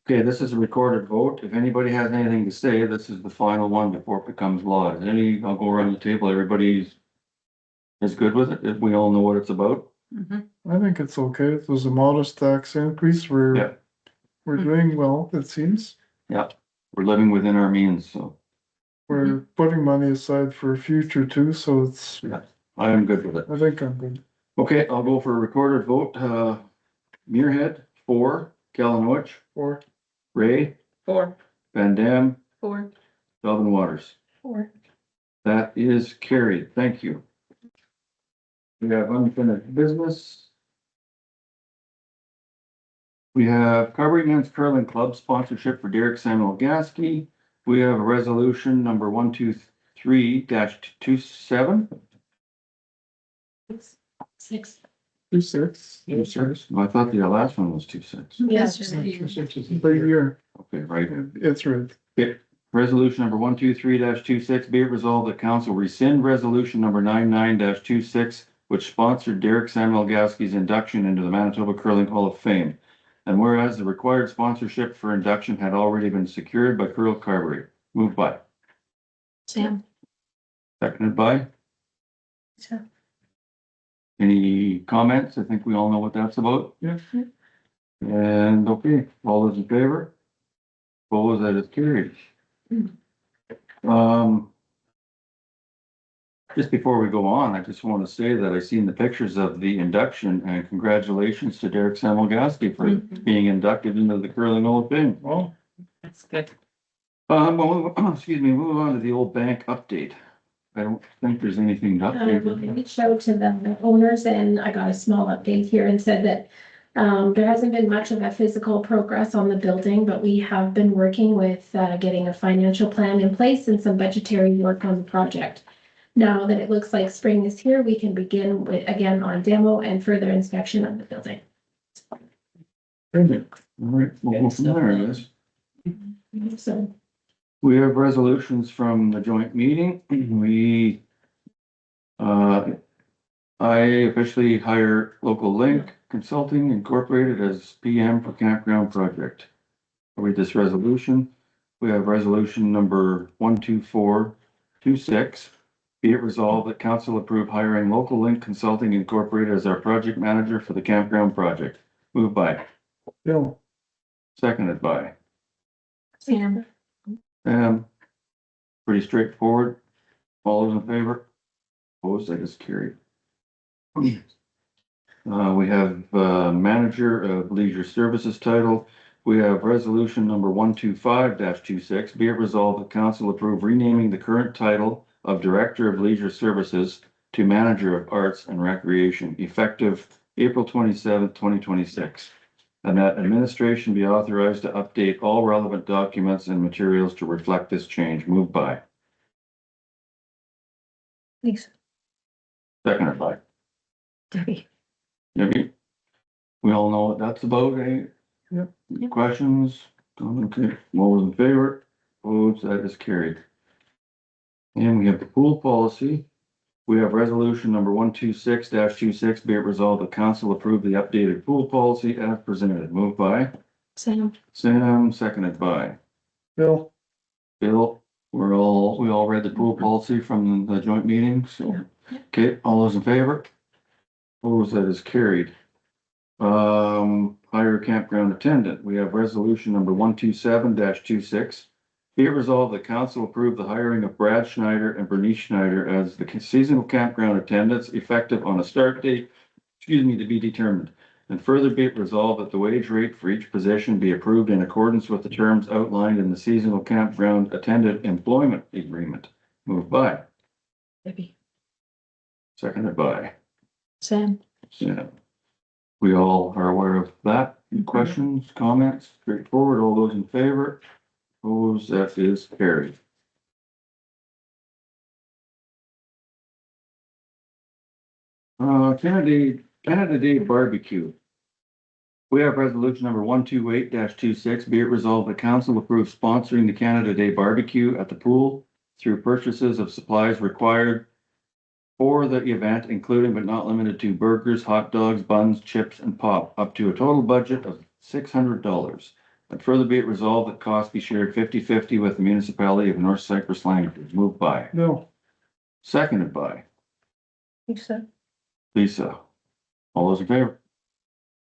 Okay, this is a recorded vote. If anybody has anything to say, this is the final one before it becomes law. Is any, I'll go around the table, everybody's is good with it, if we all know what it's about? I think it's okay. It was a modest tax increase. Yeah. We're doing well, it seems. Yeah, we're living within our means, so We're putting money aside for future too, so it's, I am good with it. I think I'm good. Okay, I'll go for a recorded vote. Muirhead, 4, Kalanowitz, Or, Ray, 4. Van Dam, 4. Calvin Waters. 4. That is carried. Thank you. We have unfinished business. We have Carberry Men's Curling Club sponsorship for Derek Samuel Gasky. We have a resolution number 123-27. 6. 2/6. I thought the last one was 26. Yes, just The year, Okay, right. it's right. Resolution number 123-26, be it resolved that council rescind resolution number 99-26, which sponsored Derek Samuel Gasky's induction into the Manitoba Curling Hall of Fame. And whereas the required sponsorship for induction had already been secured by Curl Carberry. Moved by. Sam. Seconded by. Sam. Any comments? I think we all know what that's about. Yeah. And okay, all those in favor? Opposed, that is carried. Just before we go on, I just want to say that I've seen the pictures of the induction and congratulations to Derek Samuel Gasky for being inducted into the Curling Hall of Fame. Well, That's good. Excuse me, move on to the old bank update. I don't think there's anything to I update. reached out to the owners and I got a small update here and said that there hasn't been much of a physical progress on the building, but we have been working with getting a financial plan in place and some budgetary work on the project. Now that it looks like spring is here, we can begin with, again, on demo and further inspection of the building. All right, we'll go from there, I guess. So, We have resolutions from the joint meeting. I officially hire Local Link Consulting Incorporated as PM for Campground Project. I'll read this resolution. We have resolution number 12426. Be it resolved that council approve hiring Local Link Consulting Incorporated as our project manager for the campground project. Moved by. Bill, Seconded by. Sam. Pretty straightforward. All those in favor? Opposed, that is carried. We have manager of leisure services title. We have resolution number 125-26. Be it resolved that council approve renaming the current title of Director of Leisure Services to Manager of Arts and Recreation, effective April 27th, 2026. And that administration be authorized to update all relevant documents and materials to reflect this change. Moved by. Thanks. Seconded by. Debbie. Debbie. We all know what that's about, eh? Yep. Questions? Okay, all those in favor? Opposed, that is carried. And we have the pool policy. We have resolution number 126-26, be it resolved the council approve the updated pool policy as presented. Moved by Sam. Sam, seconded by Bill, Bill. We all read the pool policy from the joint meeting, so, okay, all those in favor? Opposed, that is carried. Hire campground attendant. We have resolution number 127-26. Be it resolved, the council approve the hiring of Brad Schneider and Bernice Schneider as the seasonal campground attendants effective on a start date, to be determined. And further be it resolved that the wage rate for each position be approved in accordance with the terms outlined in the seasonal campground attendant employment agreement. Moved by. Debbie. Seconded by. Sam. Yeah. We all are aware of that. Any questions, comments? Straightforward. All those in favor? Opposed, that is carried. Canada Day barbecue. We have resolution number 128-26. Be it resolved that council approves sponsoring the Canada Day barbecue at the pool through purchases of supplies required for the event, including but not limited to burgers, hot dogs, buns, chips, and pop, up to a total budget of $600. And further be it resolved that costs be shared 50-50 with the municipality of North Cypress Langley. Moved by, No, seconded by Lisa. Lisa. All those in favor?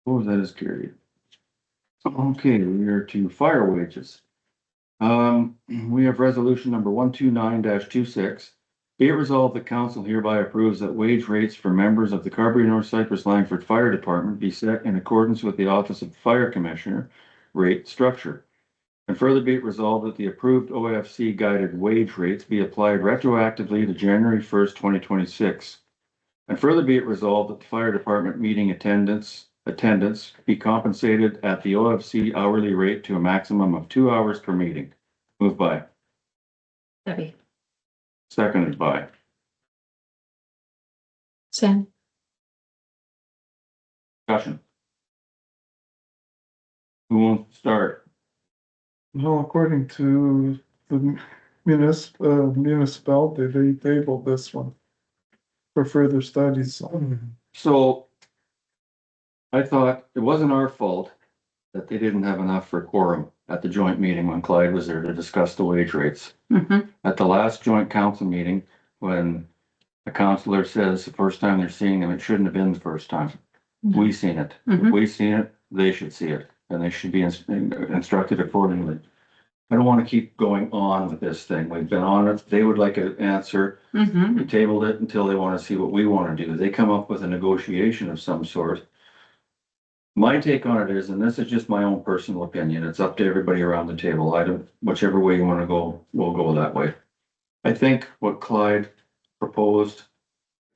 Opposed, that is carried. Okay, we are to fire wages. We have resolution number 129-26. Be it resolved, the council hereby approves that wage rates for members of the Carberry North Cypress Langford Fire Department be set in accordance with the Office of Fire Commissioner rate structure. And further be it resolved that the approved OFC guided wage rates be applied retroactively to January 1st, 2026. And further be it resolved that the fire department meeting attendance be compensated at the OFC hourly rate to a maximum of 2 hours per meeting. Moved by, Debbie. seconded by, Sam. discussion. Who wants to start? no, according to the municipality, they tabled this one for further studies. So I thought it wasn't our fault that they didn't have enough for quorum at the joint meeting when Clyde was there to discuss the wage rates. At the last joint council meeting, when a councillor says the first time they're seeing them, it shouldn't have been the first time. We seen it. If we seen it, they should see it, and they should be instructed accordingly. I don't want to keep going on with this thing. We've been on it. They would like an answer. We tabled it until they want to see what we want to do. They come up with a negotiation of some sort. My take on it is, and this is just my own personal opinion, it's up to everybody around the table. Whichever way you want to go, we'll go that way. I think what Clyde proposed,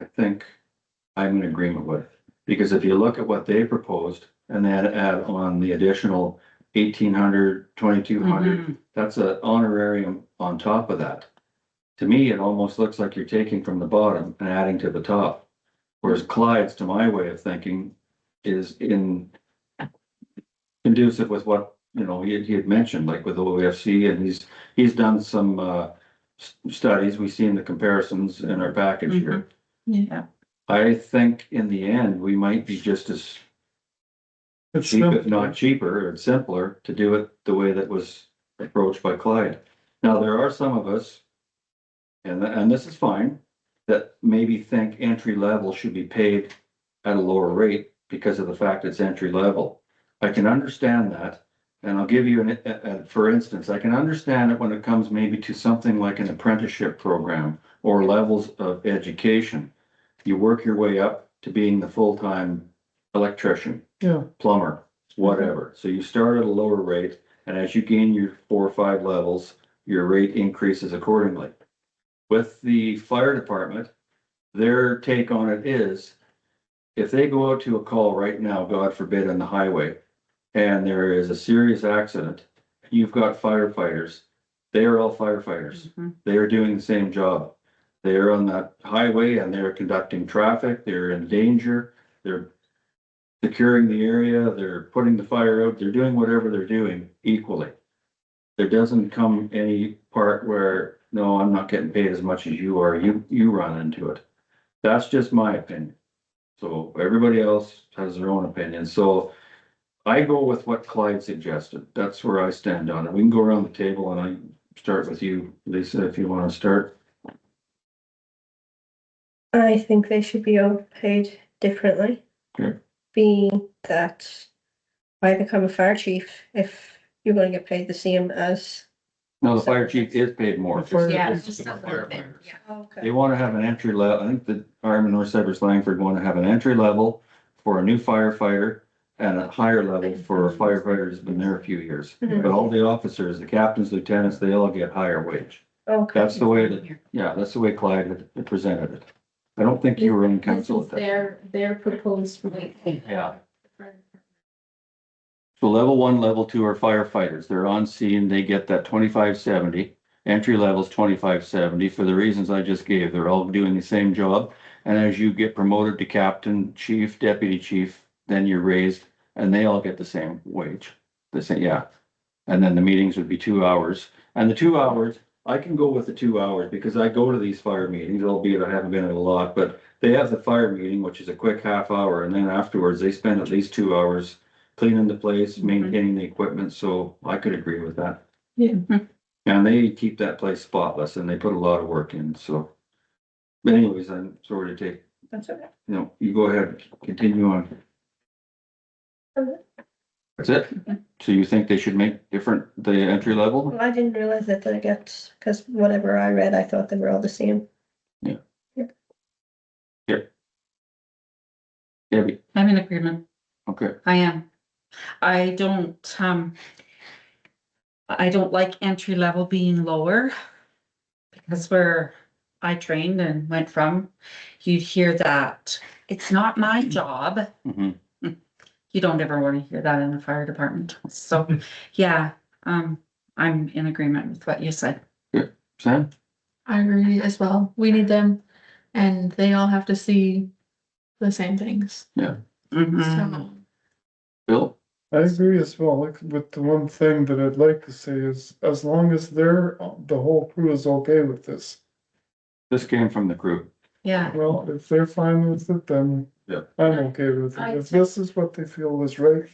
I think I'm in agreement with. Because if you look at what they proposed and then add on the additional 1,800, 2,200, that's an honorarium on top of that. To me, it almost looks like you're taking from the bottom and adding to the top. Whereas Clyde's, to my way of thinking, is conducive with what, he had mentioned, like with OFC, and he's done some studies. We've seen the comparisons in our package here. Yeah. I think in the end, we might be just as It's cheap, if simple. not cheaper, and simpler to do it the way that was approached by Clyde. Now, there are some of us, and this is fine, that maybe think entry level should be paid at a lower rate because of the fact it's entry level. I can understand that, and I'll give you for instance, I can understand it when it comes maybe to something like an apprenticeship program or levels of education. You work your way up to being the full-time electrician, Yeah, plumber, whatever. So you start at a lower rate, and as you gain your 4 or 5 levels, your rate increases accordingly. With the fire department, their take on it is, if they go out to a call right now, God forbid, on the highway, and there is a serious accident, you've got firefighters. They are all firefighters. They are doing the same job. They are on that highway and they're conducting traffic. They're in danger. They're securing the area. They're putting the fire out. They're doing whatever they're doing equally. There doesn't come any part where, no, I'm not getting paid as much as you are. You run into it. That's just my opinion. So everybody else has their own opinion. So I go with what Clyde suggested. That's where I stand on it. We can go around the table and I start with you, Lisa, if you want to start. I think they should be all paid differently. Okay. Being that I become a fire chief, if you're gonna get paid the same as. No, the fire chief is paid more. Yeah. Okay. They want to have an entry level. I think the firemen North Cypress Langford want to have an entry level for a new firefighter and a higher level for a firefighter who's been there a few years. Mhm. But all the officers, the captains, lieutenants, they all get higher wage. Okay. That's the way that's the way Clyde had presented it. I don't think you were in This council is at that. their proposed rate. Yeah. So level 1, level 2 are firefighters. They're on scene. They get that 2570. Entry level is 2570 for the reasons I just gave. They're all doing the same job. And as you get promoted to captain, chief, deputy chief, then you're raised and they all get the same wage. The same, yeah. And then the meetings would be 2 hours. And the 2 hours, I can go with the 2 hours because I go to these fire meetings, albeit I haven't been at a lot, but they have the fire meeting, which is a quick half hour. And then afterwards, they spend at least 2 hours cleaning the place, maintaining the equipment, so I could agree with that. Yeah. And they keep that place spotless and they put a lot of work in, so. But anyways, I'm sorry to take, That's okay. you go ahead, continue on. That's it? So you think they should make different, the entry level? Well, I didn't realize that I got, because whatever I read, I thought they were all the same. Debbie, I'm in agreement. okay, I am. I don't like entry level being lower. Because where I trained and went from, you'd hear that it's not my job. mhm, You don't ever want to hear that in the fire department. So, yeah, I'm in agreement with what you said. Sam, I agree as well. We need them and they all have to see the same things. Mhm. So, Bill, I agree as well, like, but the one thing that I'd like to say is, as long as the whole crew is okay with this. this came from the crew. Yeah, Well, if they're fine with it, then Yeah. I'm okay with it. If this is what they feel is right,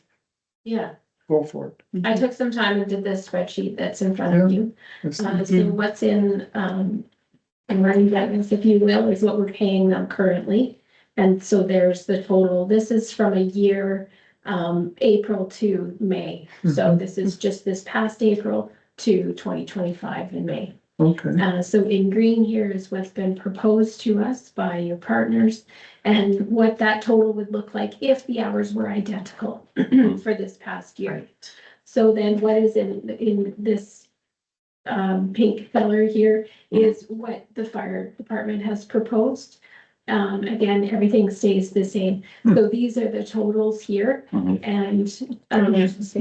Yeah, go for it. I took some time and did this spreadsheet that's in front of you. It's- So what's in, running guidance, if you will, is what we're paying them currently. And so there's the total, this is from a year, April to May. So this is just this past April to 2025 in May. Okay, So in green here is what's been proposed to us by your partners and what that total would look like if the hours were identical for this past year. So then what is in this pink color here is what the fire department has proposed. Again, everything stays the same. So these are the totals here Mhm. and, it's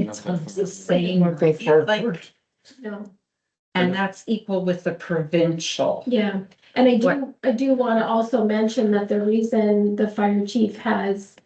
the same. Like, no. and that's equal with the provincial. Yeah, and I do want to also mention that the reason the fire chief has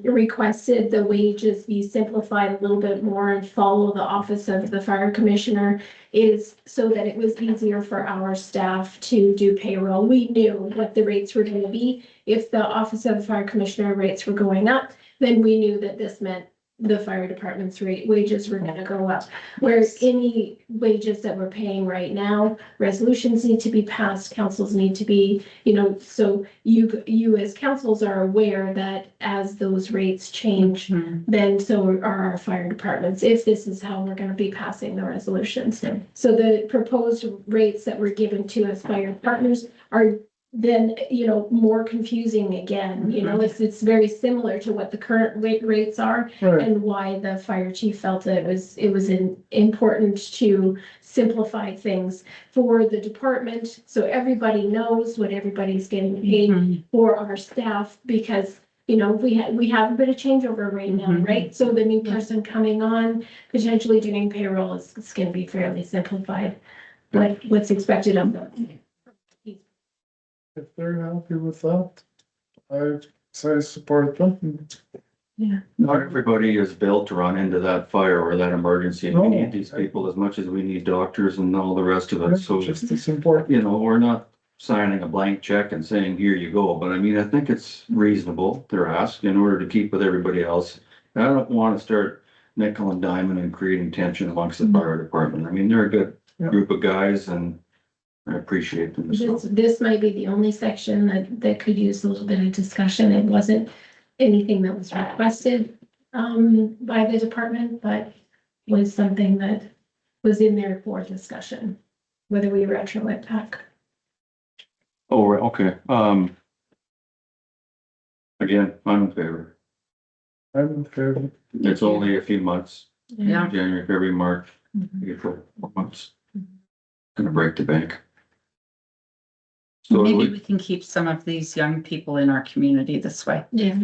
requested the wages be simplified a little bit more and follow the office of the fire commissioner is so that it was easier for our staff to do payroll. We knew what the rates were going to be. If the office of the fire commissioner rates were going up, then we knew that this meant the fire department's wages were gonna go up. Whereas any wages that we're paying right now, resolutions need to be passed, councils need to be, so you as councils are aware that as those rates change, then so are our fire departments, if this is how we're gonna be passing the resolutions. So the proposed rates that were given to us fire partners are then, more confusing again, it's very similar to what the current rates are. right, And why the fire chief felt that it was important to simplify things for the department. So everybody knows what everybody's getting paid for our staff because, we have a bit of changeover right now, right? So the new person coming on, potentially doing payroll is gonna be fairly simplified. Like what's expected of them. if they're happy with that, I say support them. Not everybody is built to run into that fire or that emergency. And we need these people as much as we need doctors and all the rest of it. So, Just as important. we're not signing a blank check and saying, here you go. But I mean, I think it's reasonable, they're asked, in order to keep with everybody else. I don't want to start nickel and diamond and creating tension amongst the fire department. I mean, they're a good group of guys and I appreciate them. So. This might be the only section that could use a little bit of discussion. It wasn't anything that was requested by the department, but was something that was in there for discussion, whether we retro it back. Oh, right, okay. Again, I'm in favor. I'm in favor. It's only a few months, Yeah. January, February, March, April, 4 months. Gonna break the bank. So Maybe we can keep some of these young people in our community this way. Yeah.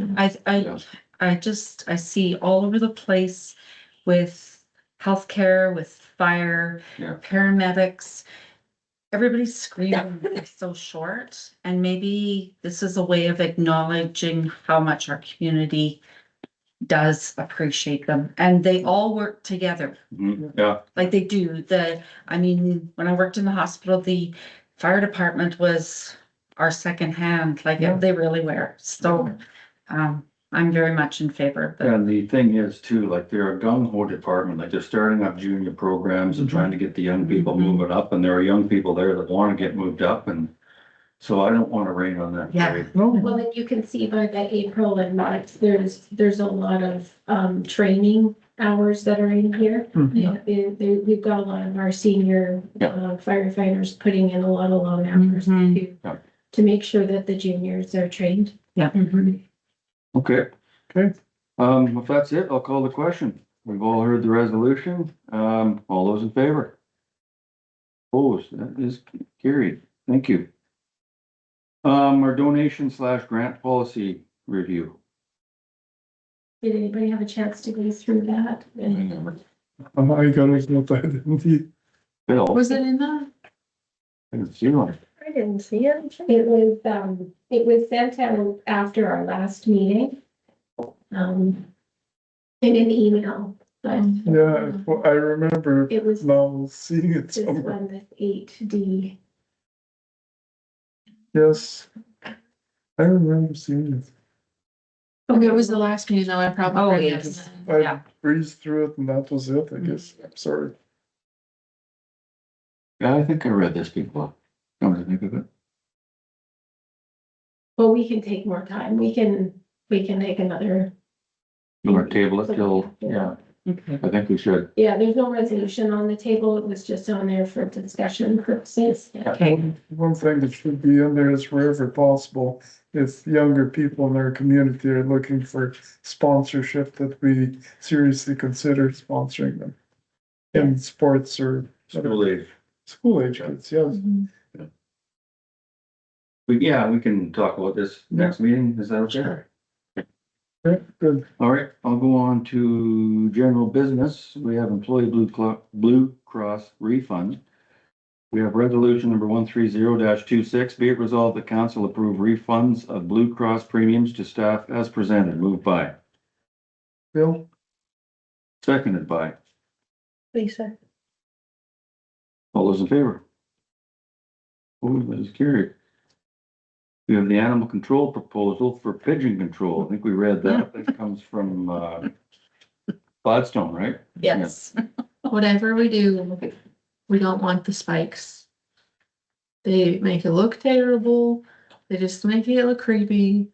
I see all over the place with healthcare, with fire, Yeah. paramedics. Everybody's screaming it's so short, and maybe this is a way of acknowledging how much our community does appreciate them, and they all work together. Yeah, Like they do. When I worked in the hospital, the fire department was our second hand, like Yeah. they really were. So, I'm very much in favor of that. And the thing is too, like they're a gung ho department, like they're starting up junior programs and trying to get the young people Mhm. moving up, and there are young people there that wanna get moved up, and so I don't wanna rain on that Yeah. parade. No, Well, and you can see by the April and March, there's a lot of, training hours that are in here. Mhm. We've got a lot of our senior Yeah. firefighters putting in a lot of long hours Mhm. Yeah. to make sure that the juniors are trained. Yeah. Okay. Okay. If that's it, I'll call the question. We've all heard the resolution. All those in favor? Opposed, that is carried. Thank you. Our donation / grant policy review. Did anybody have a chance to go through that? I got it, what I didn't eat. Bill, Was it in the? I didn't see one. I didn't see it. It was sent out after our last meeting. In an email, but Yeah, well, I remember it was now seeing it this somewhere. one, this 8D. Yes. I remember seeing it. Okay, it was the last meeting though, I probably. Oh, read it yes. and then- I breezed through it and that was it, I guess. I'm sorry. Yeah, I think I read this before. Come to think of it. Well, we can take more time. We can make another. You want to table it till, yeah, Okay. I think we should. Yeah, there's no resolution on the table. It was just on there for discussion purposes. Okay. One thing that should be in there is wherever possible, if younger people in our community are looking for sponsorship, that we seriously consider sponsoring them. In sports or School age. school age kids, yes. Yeah, we can talk about this next meeting. Is that okay? Okay, good. All right, I'll go on to general business. We have employee Blue Cross refund. We have resolution number 130-26. Be it resolved that council approve refunds of Blue Cross premiums to staff as presented. Moved by, Bill, seconded by. Lisa. All those in favor? Oh, that is carried. We have the animal control proposal for pigeon control. I think we read that. That comes from, Gladstone, right? Yes. Whatever we do, we don't want the spikes. They make it look terrible. They just make it look creepy.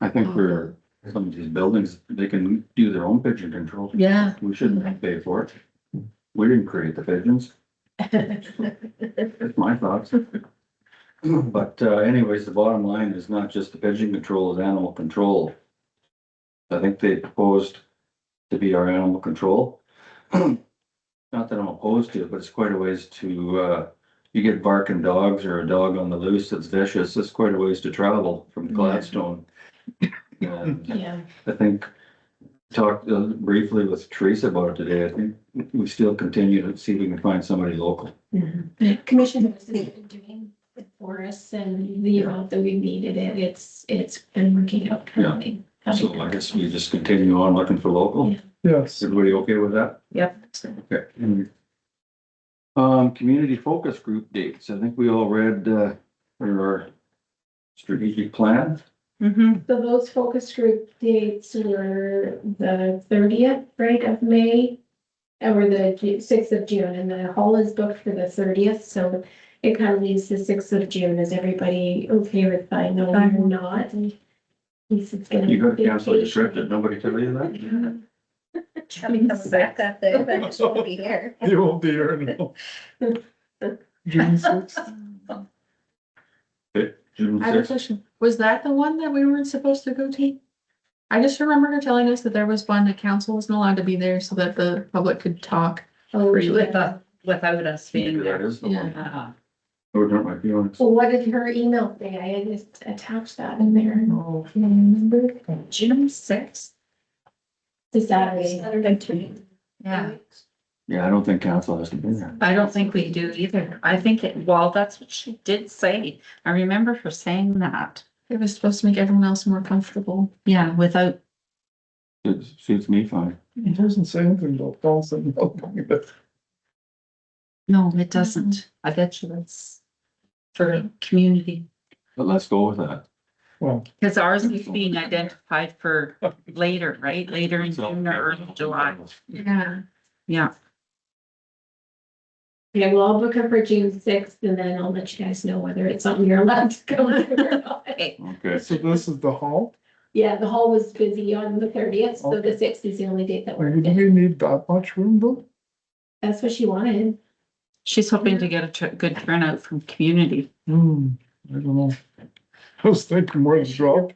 I think for some of these buildings, they can do their own pigeon control. Yeah. We shouldn't pay for it. We didn't create the pigeons. That's my thoughts. But anyways, the bottom line is not just the pigeon control, it's animal control. I think they proposed to be our animal control. Not that I'm opposed to it, but it's quite a ways to, you get barking dogs or a dog on the loose that's vicious, it's quite a ways to travel from Gladstone. And Yeah. I think, talked briefly with Teresa about it today, I think we still continue to see if we can find somebody local. Commission has been doing it for us and the amount that we needed it's been working out currently. So I guess we just continue on looking for local. Yeah. yes. Everybody okay with that? Yep. Okay. Community focus group dates. I think we all read, our strategic plan. Mm-hmm. So those focus group dates were the 30th, right, of May, or the 6th of June, and the hall is booked for the 30th, so it kind of leaves the 6th of June. Is everybody okay with that? No, you're not. Lisa's gonna. You gotta cancel your trip. Did nobody tell you that? I'll be coming back that day, but I just won't be here. You won't be here now. June 6th. Okay, June I have a 6th. question. Was that the one that we weren't supposed to go to? I just remember her telling us that there was one that council wasn't allowed to be there so that the public could talk. Oh, Without us being Maybe that there. is the one. Uh, Or not my feelings. So what did her email say? I had just attached that in there. Oh, Remember? June 6th? The Saturday. Yeah. Yeah, I don't think council has to be there. I don't think we do either. I think that's what she did say. I remember her saying that. It was supposed to make everyone else more comfortable. Yeah, without, It suits me fine. it doesn't say anything about Dawson. no, it doesn't. I bet you that's for community. But let's go with that. Well, Cause ours is being identified for later, right? Later in June or early July. Yeah. Yeah. Yeah, well, I'll book her for June sixth and then I'll let you guys know whether it's something you're allowed to go to or not. Okay, so this is the hall? Yeah, the hall was busy on the 30th, so the sixth is the only date that Do worked. we need that much room though? That's what she wanted. She's hoping to get a good turnout from community. I don't know. I was thinking more than drop.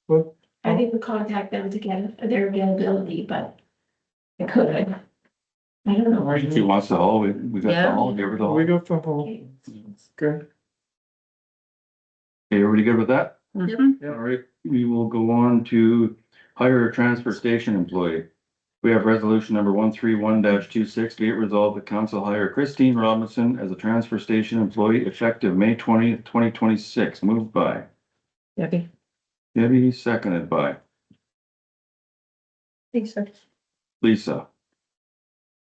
But, I didn't contact them to get their availability, but I could. I don't know. if she wants the hall, we got the Yeah. hall, give her the hall. we Okay, got the hall. Okay. everybody good with that? Mhm. All right, we will go on to hire a transfer station employee. We have resolution number 131-26, be it resolved that council hire Christine Robinson as a transfer station employee effective May 20th, 2026. Moved by Debbie. Debbie, seconded by Lisa. Lisa.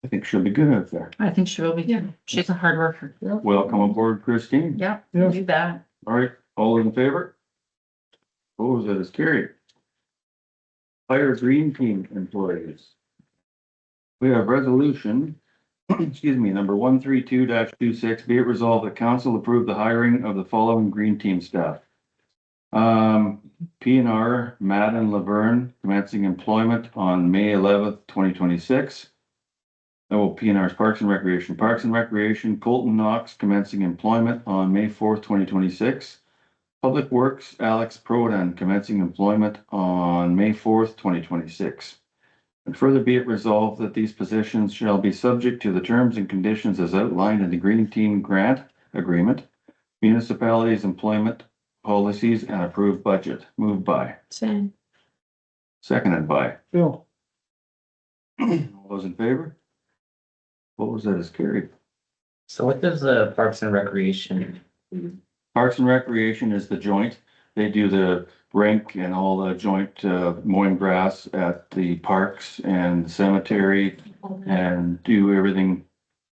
I think she'll be good out there. I think she will be. Yeah. She's a hard worker. Welcome aboard, Christine. Yeah, Yeah. do that. All right, all in favor? Opposed, that is carried. Hire green team employees. We have resolution, excuse me, number 132-26, be it resolved that council approve the hiring of the following green team staff. PNR Madden Laverne commencing employment on May 11th, 2026. Oh, PNR's Parks and Recreation, Colton Knox commencing employment on May 4th, 2026. Public Works, Alex Prodan commencing employment on May 4th, 2026. And further be it resolved that these positions shall be subject to the terms and conditions as outlined in the Green Team Grant Agreement, municipalities' employment policies, and approved budget. Moved by, Same. seconded by. Bill, All those in favor? Opposed, that is carried. So what does the Parks and Recreation? Parks and Recreation is the joint. They do the rink and all the joint mowing grass at the parks and cemetery and do everything,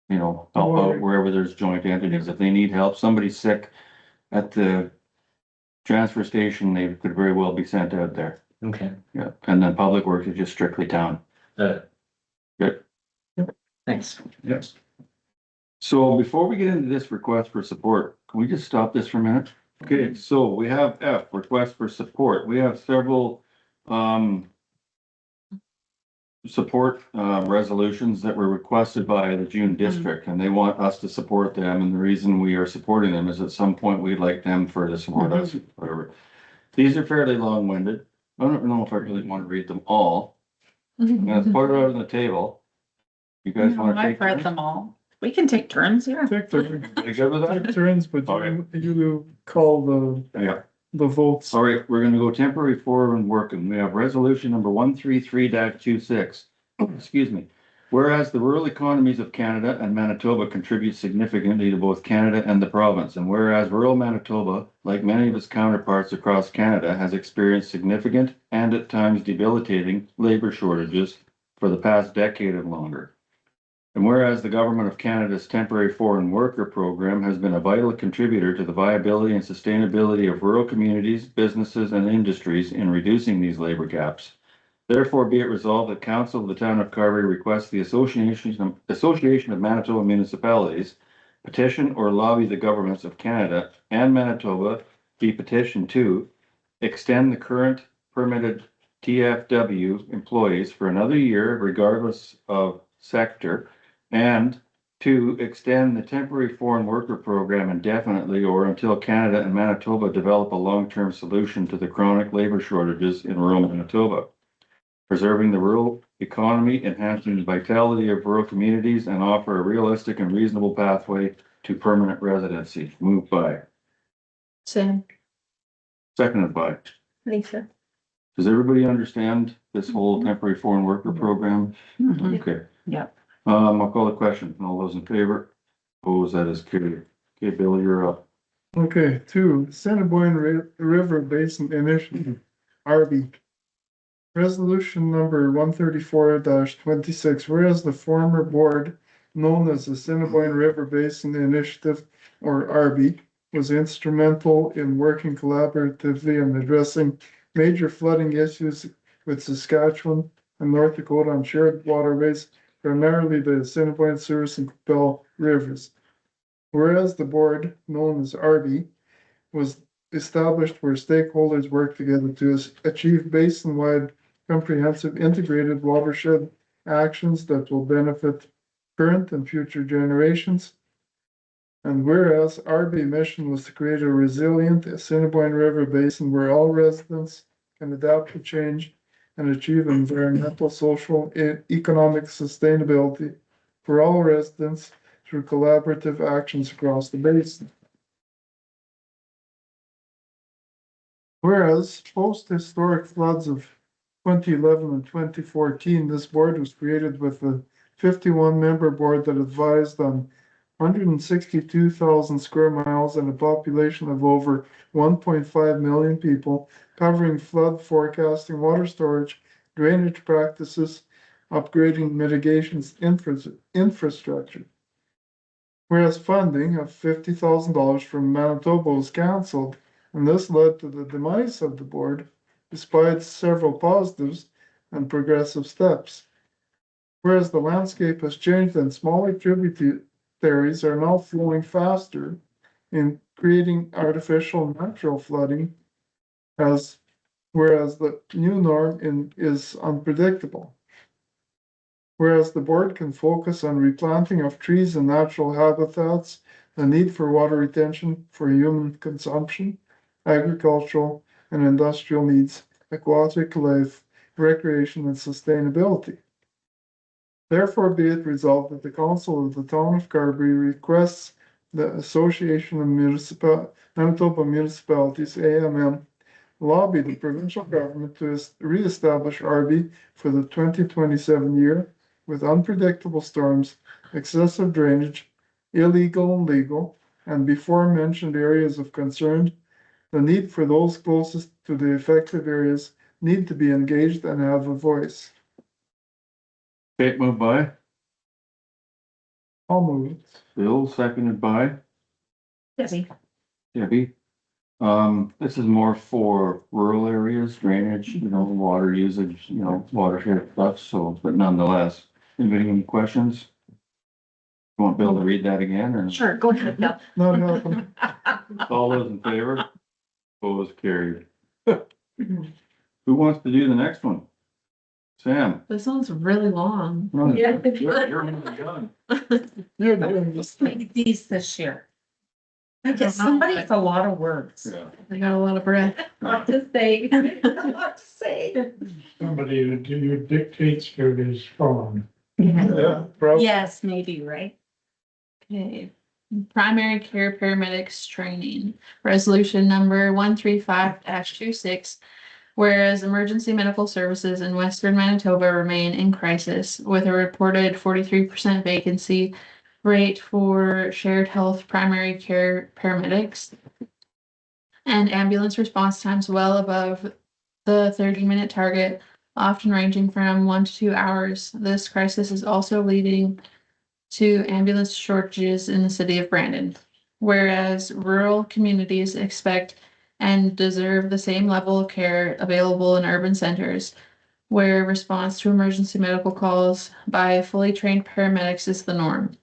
you know, help out wherever there's joint entities. If they need help, somebody's sick at the transfer station, they could very well be sent out there. Okay. Yeah, and then Public Works is just strictly town. Good. Thanks. Yes. So before we get into this request for support, can we just stop this for a minute? Okay, so we have F, request for support. We have several support resolutions that were requested by the June district, and they want us to support them. And the reason we are supporting them is at some point we'd like them to support us, whatever. These are fairly long-winded. I don't know if I really want to read them all. I'm gonna put it out on the table. You guys No, want to I've take read turns? them all. We can take turns, yeah. take the, You good with that? take turns, but you call Yeah. the votes. All right, we're gonna go temporary forward and working. We have resolution number 133-26. Excuse me. Whereas the rural economies of Canada and Manitoba contribute significantly to both Canada and the province, and whereas rural Manitoba, like many of its counterparts across Canada, has experienced significant and at times debilitating labor shortages for the past decade and longer. And whereas the Government of Canada's temporary foreign worker program has been a vital contributor to the viability and sustainability of rural communities, businesses, and industries in reducing these labor gaps. Therefore, be it resolved that Council of the Town of Carberry requests the Association of Manitoba Municipalities petition or lobby the governments of Canada and Manitoba be petitioned to extend the current permitted TFW employees for another year regardless of sector, and to extend the temporary foreign worker program indefinitely or until Canada and Manitoba develop a long-term solution to the chronic labor shortages in rural Manitoba, preserving the rural economy, enhancing the vitality of rural communities, and offer a realistic and reasonable pathway to permanent residency. Moved by, Same. seconded by. Lisa. Does everybody understand this whole temporary foreign worker program? Mhm. Okay. Yeah. I'll call the question. All those in favor? Opposed, that is carried. Okay, Bill, you're up. Okay, 2, Assiniboine River Basin Initiative, RB. Resolution number 134-26, whereas the former board known as the Assiniboine River Basin Initiative, or RB, was instrumental in working collaboratively and addressing major flooding issues with Saskatchewan and North Dakota on shared waterways, primarily the Assiniboine, Souris, and Capel rivers. Whereas the board, known as ARBI, was established where stakeholders work together to achieve basin-wide comprehensive integrated watershed actions that will benefit current and future generations. And whereas ARBI mission was to create a resilient Assiniboine River basin where all residents can adapt to change and achieve environmental, social, and economic sustainability for all residents through collaborative actions across the basin. Whereas post-historic floods of 2011 and 2014, this board was created with a 51-member board that advised on 162,000 square miles and a population of over 1.5 million people, covering flood forecasting, water storage, drainage practices, upgrading mitigations infrastructure. Whereas funding of $50,000 from Manitoba was cancelled, and this led to the demise of the board, despite several positives and progressive steps. Whereas the landscape has changed and smaller tributaries are now flowing faster in creating artificial natural flooding, whereas the new norm is unpredictable. Whereas the board can focus on replanting of trees and natural habitats, the need for water retention for human consumption, agricultural and industrial needs, aquatic life, recreation, and sustainability. Therefore, be it resolved that the Council of the Town of Carberry requests the Association of Manitoba Municipalities, AMM, lobby the provincial government to reestablish ARBI for the 2027 year with unpredictable storms, excessive drainage, illegal and legal, and before mentioned areas of concern. The need for those closest to the affected areas need to be engaged and have a voice. Kate moved by, I'll move it. Bill seconded by Debbie. Debbie. This is more for rural areas, drainage, water usage, watershed stuff, so, but nonetheless. Anybody have any questions? You want Bill to read that again, or Sure, go ahead, Bill. Not happening. all those in favor? Opposed, carried. Who wants to do the next one? Sam? This one's really long. No, Yeah. you're done. You're doing this. Make these this year. I don't know. Somebody, it's a lot of words. Yeah. I got a lot of breath. Not to say. Not to say. Somebody who dictates through his phone. Yeah, probably. Yes, maybe, right? Okay. Primary care paramedics training, resolution number 135-26. Whereas emergency medical services in Western Manitoba remain in crisis with a reported 43% vacancy rate for shared health primary care paramedics and ambulance response times well above the 30-minute target, often ranging from 1 to 2 hours. This crisis is also leading to ambulance shortages in the city of Brandon. Whereas rural communities expect and deserve the same level of care available in urban centers, where response to emergency medical calls by fully trained paramedics is the norm.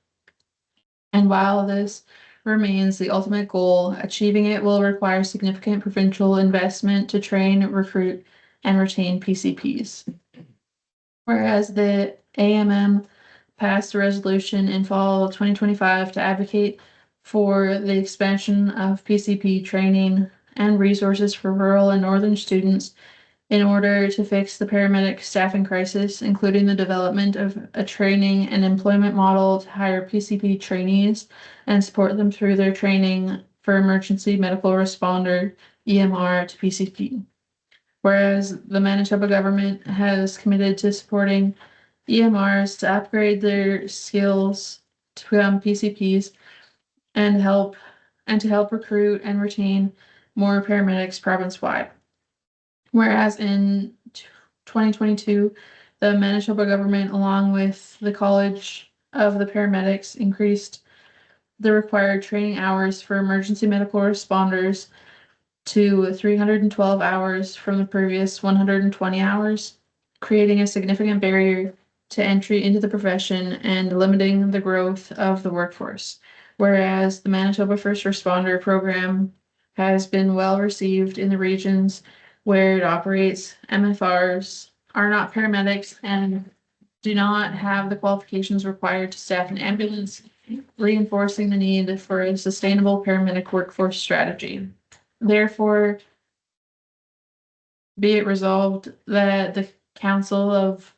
And while this remains the ultimate goal, achieving it will require significant provincial investment to train, recruit, and retain PCPs. Whereas the AMM passed a resolution in fall 2025 to advocate for the expansion of PCP training and resources for rural and northern students in order to fix the paramedic staffing crisis, including the development of a training and employment model to hire PCP trainees and support them through their training for emergency medical responder EMR to PCP. Whereas the Manitoba government has committed to supporting EMRs to upgrade their skills to become PCPs and to help recruit and retain more paramedics province-wide. Whereas in 2022, the Manitoba government, along with the College of the Paramedics, increased the required training hours for emergency medical responders to 312 hours from the previous 120 hours, creating a significant barrier to entry into the profession and limiting the growth of the workforce. Whereas the Manitoba First Responder Program has been well received in the regions where it operates, MFRs are not paramedics and do not have the qualifications required to staff an ambulance, reinforcing the need for a sustainable paramedic workforce strategy. Therefore, be it resolved that the Council of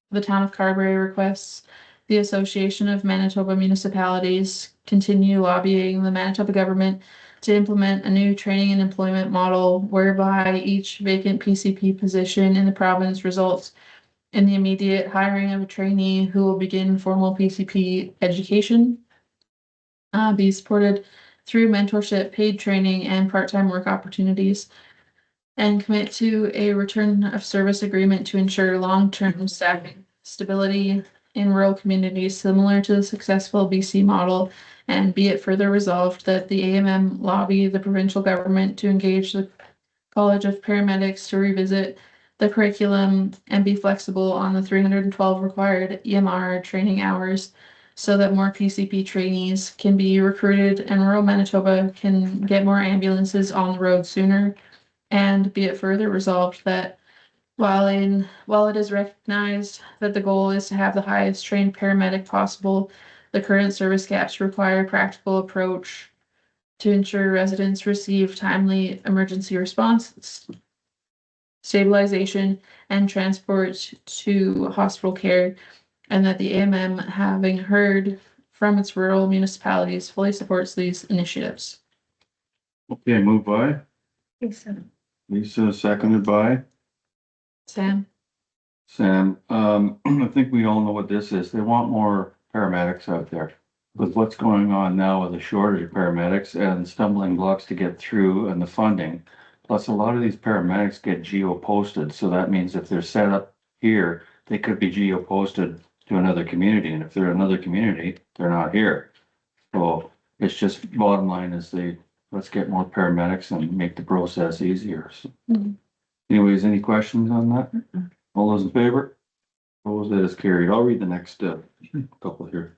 the Town of Carberry requests the Association of Manitoba Municipalities continue lobbying the Manitoba government to implement a new training and employment model whereby each vacant PCP position in the province results in the immediate hiring of a trainee who will begin formal PCP education, be supported through mentorship, paid training, and part-time work opportunities, and commit to a return of service agreement to ensure long-term staffing stability in rural communities similar to the successful BC model. And be it further resolved that the AMM lobby the provincial government to engage the College of Paramedics to revisit the curriculum and be flexible on the 312 required EMR training hours so that more PCP trainees can be recruited and rural Manitoba can get more ambulances on the road sooner. And be it further resolved that while it is recognized that the goal is to have the highest trained paramedic possible, the current service gaps require a practical approach to ensure residents receive timely emergency response, stabilization, and transport to hospital care, and that the AMM, having heard from its rural municipalities, fully supports these initiatives. Okay, moved by Lisa, seconded by Sam? Sam. I think we all know what this is. They want more paramedics out there. With what's going on now with the shortage of paramedics and stumbling blocks to get through and the funding. Plus, a lot of these paramedics get geo-posted, so that means if they're set up here, they could be geo-posted to another community, and if they're another community, they're not here. So it's just bottom line is let's get more paramedics and make the process easier. So. Anyways, any questions on that? All those in favor? Opposed, that is carried. I'll read the next couple here.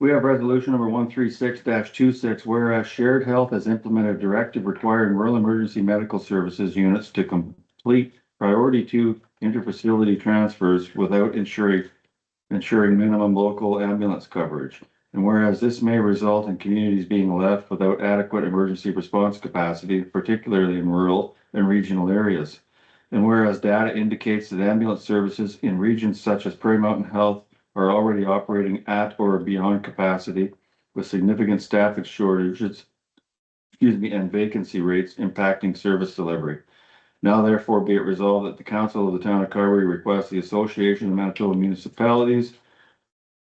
We have resolution number 136-26, whereas Shared Health has implemented a directive requiring rural emergency medical services units to complete priority 2 interfacility transfers without ensuring minimum local ambulance coverage. And whereas this may result in communities being left without adequate emergency response capacity, particularly in rural and regional areas. And whereas data indicates that ambulance services in regions such as Prairie Mountain Health are already operating at or beyond capacity with significant staffing shortages, and vacancy rates impacting service delivery. Now therefore be it resolved that the Council of the Town of Carberry requests the Association of Manitoba Municipalities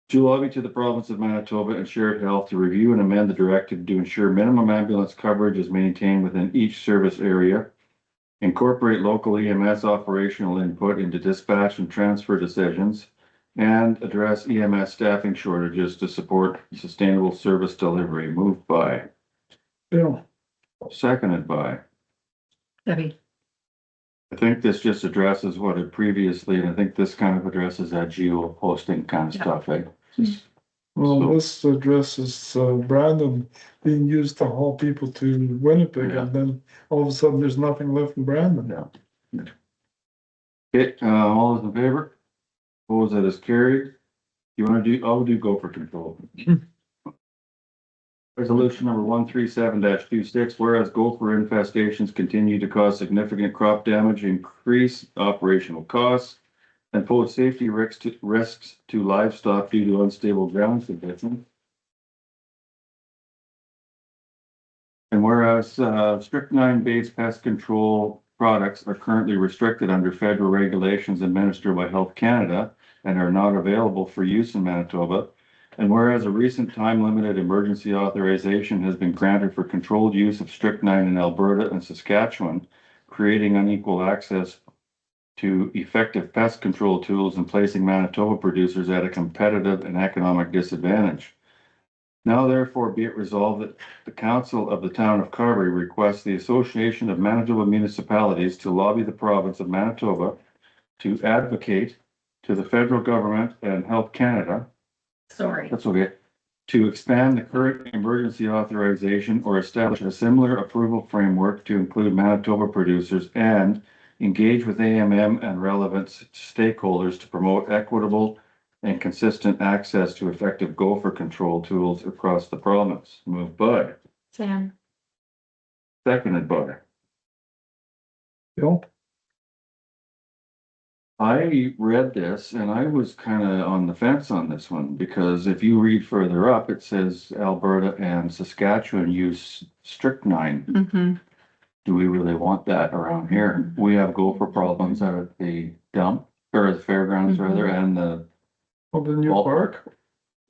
to lobby to the province of Manitoba and Shared Health to review and amend the directive to ensure minimum ambulance coverage is maintained within each service area, incorporate local EMS operational input into dispatch and transfer decisions, and address EMS staffing shortages to support sustainable service delivery. Moved by Bill. Seconded by Debbie? I think this just addresses what it previously, and I think this kind of addresses that geo posting kind of stuff, eh? Well, So- this addresses Brandon being used to haul people to Winnipeg, Yeah. and then all of a sudden there's nothing left in Brandon. Yeah. Okay, all those in favor? Opposed, that is carried. You wanna do, I'll do go for control. Resolution number 137-26, whereas gopher infestations continue to cause significant crop damage, increase operational costs, and pose safety risks to livestock due to unstable ground conditions. And whereas strychnine-based pest control products are currently restricted under federal regulations administered by Health Canada and are not available for use in Manitoba, and whereas a recent time-limited emergency authorization has been granted for controlled use of strychnine in Alberta and Saskatchewan, creating unequal access to effective pest control tools and placing Manitoba producers at a competitive and economic disadvantage. Now therefore be it resolved that the council of the town of Carberry requests the Association of Manitoba Municipalities to lobby the province of Manitoba to advocate to the federal government and Health Canada, Sorry. that's okay, to expand the current emergency authorization or establish a similar approval framework to include Manitoba producers and engage with AMM and relevant stakeholders to promote equitable and consistent access to effective gopher control tools across the province. Moved by, Sam. seconded by. Bill? I read this and I was kind of on the fence on this one because if you read further up, it says Alberta and Saskatchewan use strychnine. Mm-hmm. Do we really want that around here? We have gopher problems out at the dump or the fairgrounds rather, and the Oh, the new park,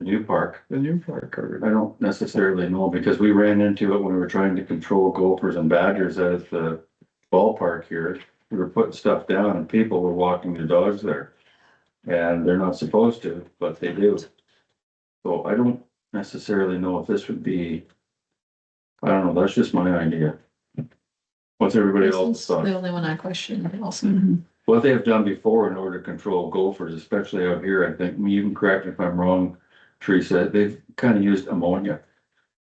new park. the new park. I don't necessarily know because we ran into it when we were trying to control gophers and badgers at the ballpark here. We were putting stuff down and people were walking their dogs there. And they're not supposed to, but they do. So I don't necessarily know if this would be, I don't know, that's just my idea. What's everybody This else's is thought? the only one I questioned also. What they have done before in order to control gophers, especially out here, I think, you can correct me if I'm wrong, Teresa, they've kind of used ammonia.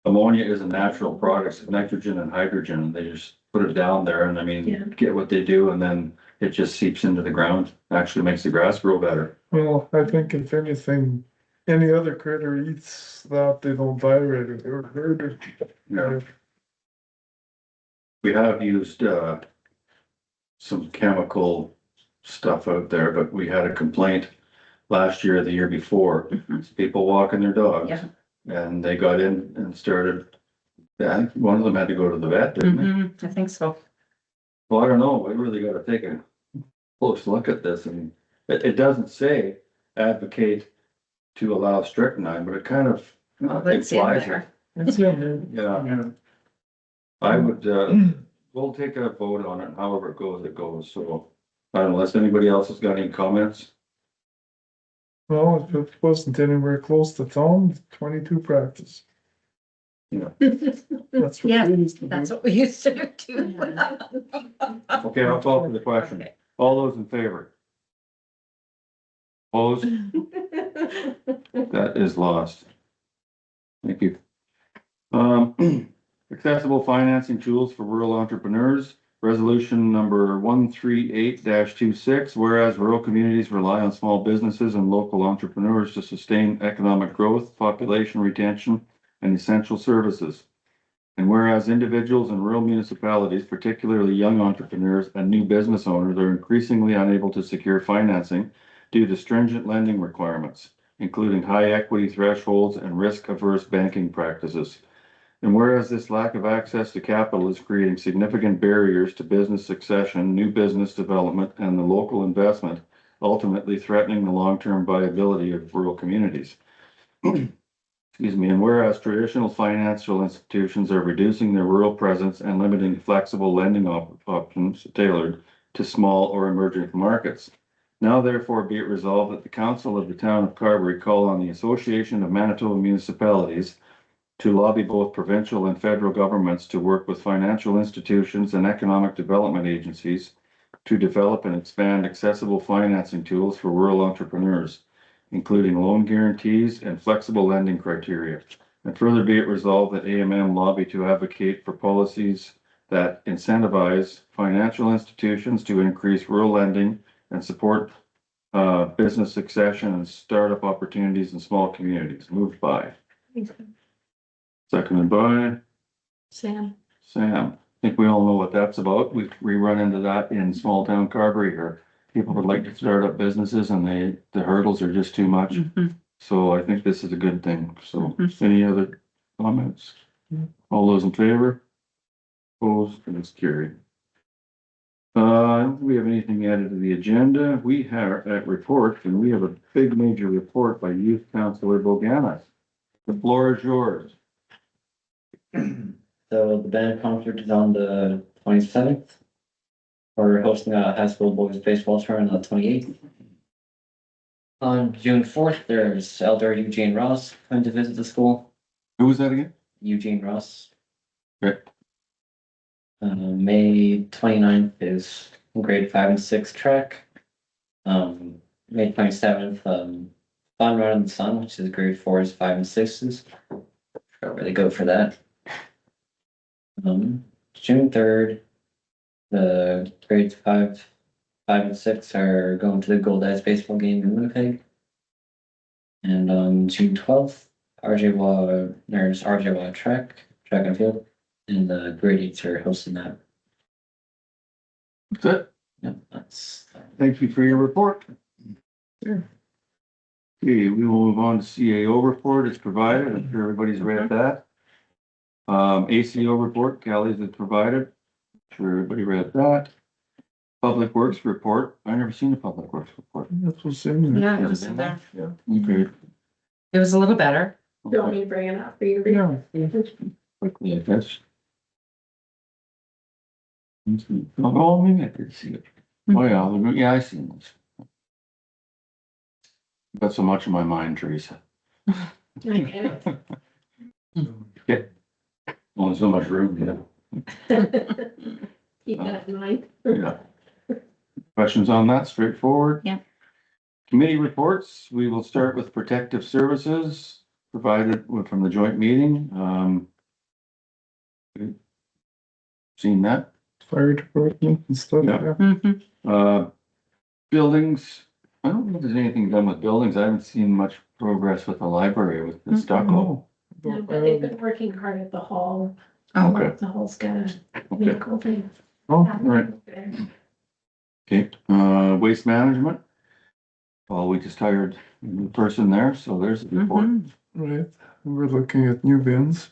Ammonia is a natural product, it's nitrogen and hydrogen, and they just put it down there and I Yeah. mean, get what they do and then it just seeps into the ground, actually makes the grass grow better. Well, I think if anything, any other critter eats that, they don't die right away or hurt it. Yeah. We have used, some chemical stuff out there, but we had a complaint last year, or the year before, people walking their dogs. Yeah. And they got in and started, yeah, one of them had to go to the vet, didn't they? Mm-hmm. I think so. Well, I don't know, we really gotta take a close look at this, and it doesn't say advocate to allow strychnine, but it kind of Well, that's in implies it. there. It's in there. Yeah, I would, we'll take a vote on it, however it goes, so. I don't know, unless anybody else has got any comments, Well, if it wasn't anywhere close to town, 22 practice. That's what Yeah, we used to do. that's what we used to do too. okay, I'll call for the question, Okay. all those in favor? Opposed? That is lost. Thank you. Accessible financing tools for rural entrepreneurs, resolution number 138-26, whereas rural communities rely on small businesses and local entrepreneurs to sustain economic growth, population retention, and essential services. And whereas individuals in rural municipalities, particularly young entrepreneurs and new business owners, are increasingly unable to secure financing due to stringent lending requirements, including high equity thresholds and risk-averse banking practices. And whereas this lack of access to capital is creating significant barriers to business succession, new business development, and the local investment, ultimately threatening the long-term viability of rural communities. Excuse me, and whereas traditional financial institutions are reducing their rural presence and limiting flexible lending options tailored to small or emerging markets. Now therefore be it resolved that the council of the town of Carberry call on the Association of Manitoba Municipalities to lobby both provincial and federal governments to work with financial institutions and economic development agencies to develop and expand accessible financing tools for rural entrepreneurs, including loan guarantees and flexible lending criteria. And further be it resolved that AMM lobby to advocate for policies that incentivize financial institutions to increase rural lending and support business succession and startup opportunities in small communities. Moved by. Seconded by Sam. Sam. I think we all know what that's about. We run into that in small town Carberry here. People would like to start up businesses and the hurdles are just too much. Mhm. So I think this is a good thing. So any other comments? All those in favor? Opposed, and it's carried. Do we have anything added to the agenda? We have at report, and we have a big major report by Youth Councilor Boganis. The floor is yours. So the band concert is on the 27th. We're hosting a high school boys baseball tournament on the 28th. On June 4th, there's Elder Eugene Ross coming to visit the school. Who was that again? Eugene Ross. Okay. May 29th is grade 5 and 6 track. May 27th, Fun Run in the Sun, which is grade 4s, 5 and 6s. Got really go for that. June 3rd, the grades 5 and 6 are going to the Gold Eyes baseball game in Winnipeg. And on June 12th, there's RJ Waugh track and field, and the grade 8s are hosting that. That's it. Yep, that's. Thank you for your report. Sure. Okay, we will move on to CAO report. It's provided. I'm sure everybody's read that. ACO report, Kelly's is provided. I'm sure everybody read that. Public Works report. I never seen the Public Works report. That was in there. Yeah, it Is was it in in there. Okay. It was a little better. Do you want me to bring it up for you? Yeah. Quickly, I guess. Oh, maybe I did see it. Oh, yeah, I seen this. Got so much in my mind, Teresa. Okay. Yeah. Only so much room, Keep that in mind. yeah. Questions on that, straightforward? Yeah. Committee reports, we will start with protective services provided from the joint meeting. Seen that? Fire department and stuff, Yeah. yeah. Buildings, I don't know if there's anything done with buildings. I haven't seen much progress with the library with the stucco. No. No, but they've been working hard at the hall. Oh, Okay. The hall's got a Okay, vehicle thing. Oh, right. Okay, waste management. Well, we just hired a new person there, so there's the report. right. We're looking at new bins.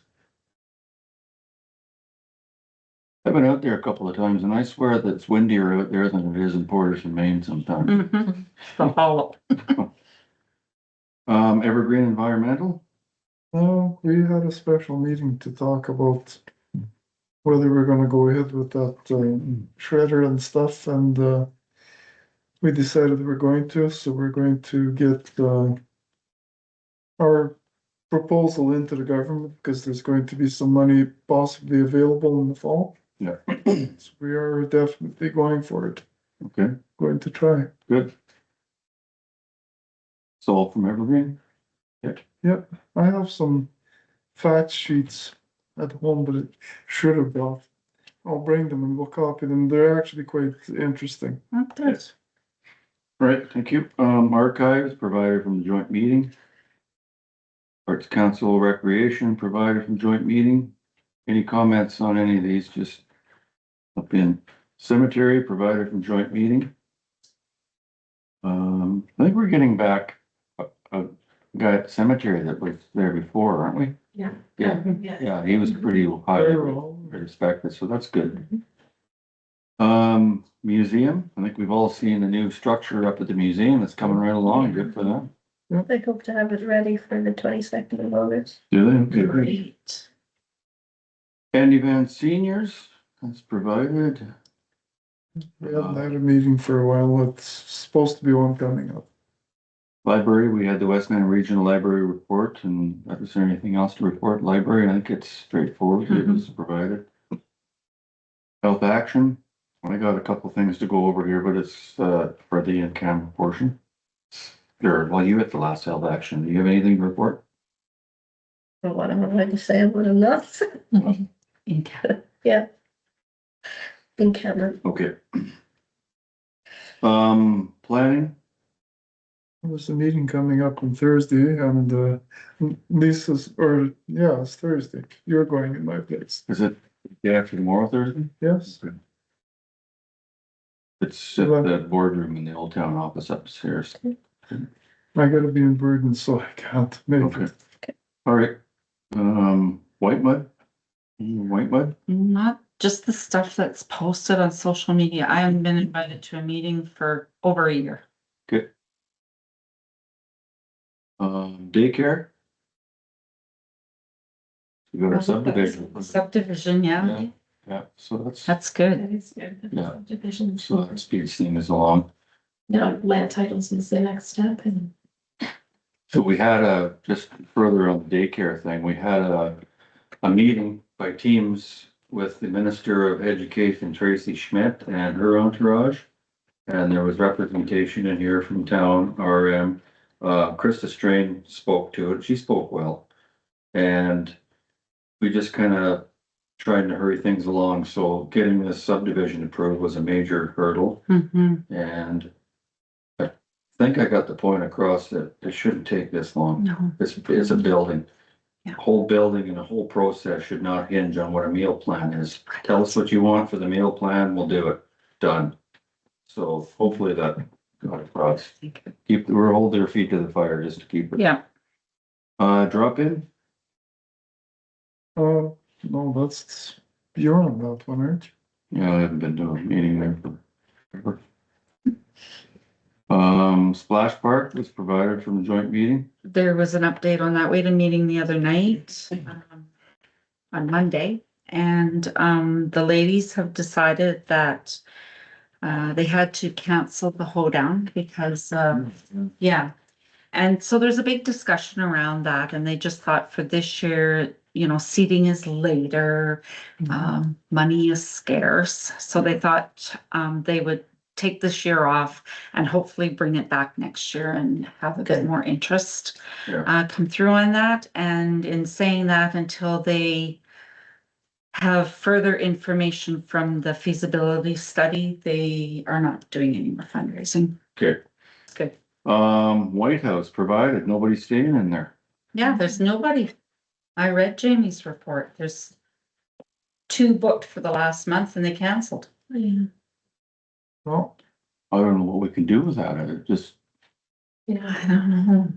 I've been out there a couple of times and I swear that it's windier out there than it is in Portage and Maine sometimes. Mhm. The hollow. Evergreen Environmental, No, we had a special meeting to talk about whether we're gonna go ahead with that shredder and stuff, and we decided we're going to, so we're going to get our proposal into the government, because there's going to be some money possibly available in the fall. Yeah. So we are definitely going for it, okay, going to try. good. Sold from Evergreen, Yep, I have some fact sheets at home, but it should have brought. I'll bring them and we'll copy them. They're actually quite interesting. Yes. right, thank you. Archives provided from the joint meeting. Arts Council Recreation provided from joint meeting. Any comments on any of these? Just up in cemetery provided from joint meeting. I think we're getting back a guy at the cemetery that was there before, aren't we? Yeah. Yeah, yeah, he was pretty highly respected, so that's good. Museum, I think we've all seen the new structure up at the museum. It's coming right along. Good for them. I hope to have it ready for the 22nd of August. Do they? Okay, great. Great. And event seniors, that's provided. We haven't had a meeting for a while. It's supposed to be one coming up. Library, we had the Westman Regional Library report, and is there anything else to report? Library, I think it's straightforward. It was provided. Health action, I got a couple things to go over here, but it's for the in-camera portion. Sure, well, you at the last health action. Do you have anything to report? But what I'm going to say, what I'm not. In Canada. Yeah. In camera. Okay. Planning, There's a meeting coming up on Thursday, and Lisa's, or yeah, it's Thursday. You're going in my place. is it the after tomorrow, Thursday? Yes? It's at the boardroom in the Old Town office upstairs. I gotta be in Burden, so I can't make Okay. it. All right. White Mud? White Mud? Not just the stuff that's posted on social media. I haven't been invited to a meeting for over a year. Good. Daycare? We got our subdivision. Subdivision, yeah, Yeah, so that's, that's good. That is good. Yeah. Division. so that speeds things along. Now, land titles is the next step and So we had just further on the daycare thing, we had a meeting by Teams with the Minister of Education, Tracy Schmidt, and her entourage. And there was representation in here from town, RM. Krista Strain spoke to it. She spoke well. And we just kind of tried to hurry things along. So getting this subdivision approved was a major hurdle. And I think I got the point across that it shouldn't take this long. No. It's a building. Yeah. Whole building and the whole process should not hinge on what a meal plan is. Tell us what you want for the meal plan, we'll do it. Done. So hopefully that got across. We're holding their feet to the fire just to keep it. Yeah. Drop in? No, that's, you're on that one, aren't you? Yeah, I haven't been doing a meeting there for. Splash Park was provided from the joint meeting. There was an update on that. We had a meeting the other night, on Monday, and, the ladies have decided that they had to cancel the hoedown because, yeah. And so there's a big discussion around that, and they just thought for this year, you know, seating is later, money is scarce, so they thought, they would take this year off and hopefully bring it back next year and have a bit more interest come through on that. And in saying that, until they have further information from the feasibility study, they are not doing any more fundraising. Okay. It's good. White House provided, nobody's staying in there. Yeah, there's nobody. I read Jamie's report. There's 2 booked for the last month and they canceled. Well, I don't know what we can do with that. It just Yeah. I don't know.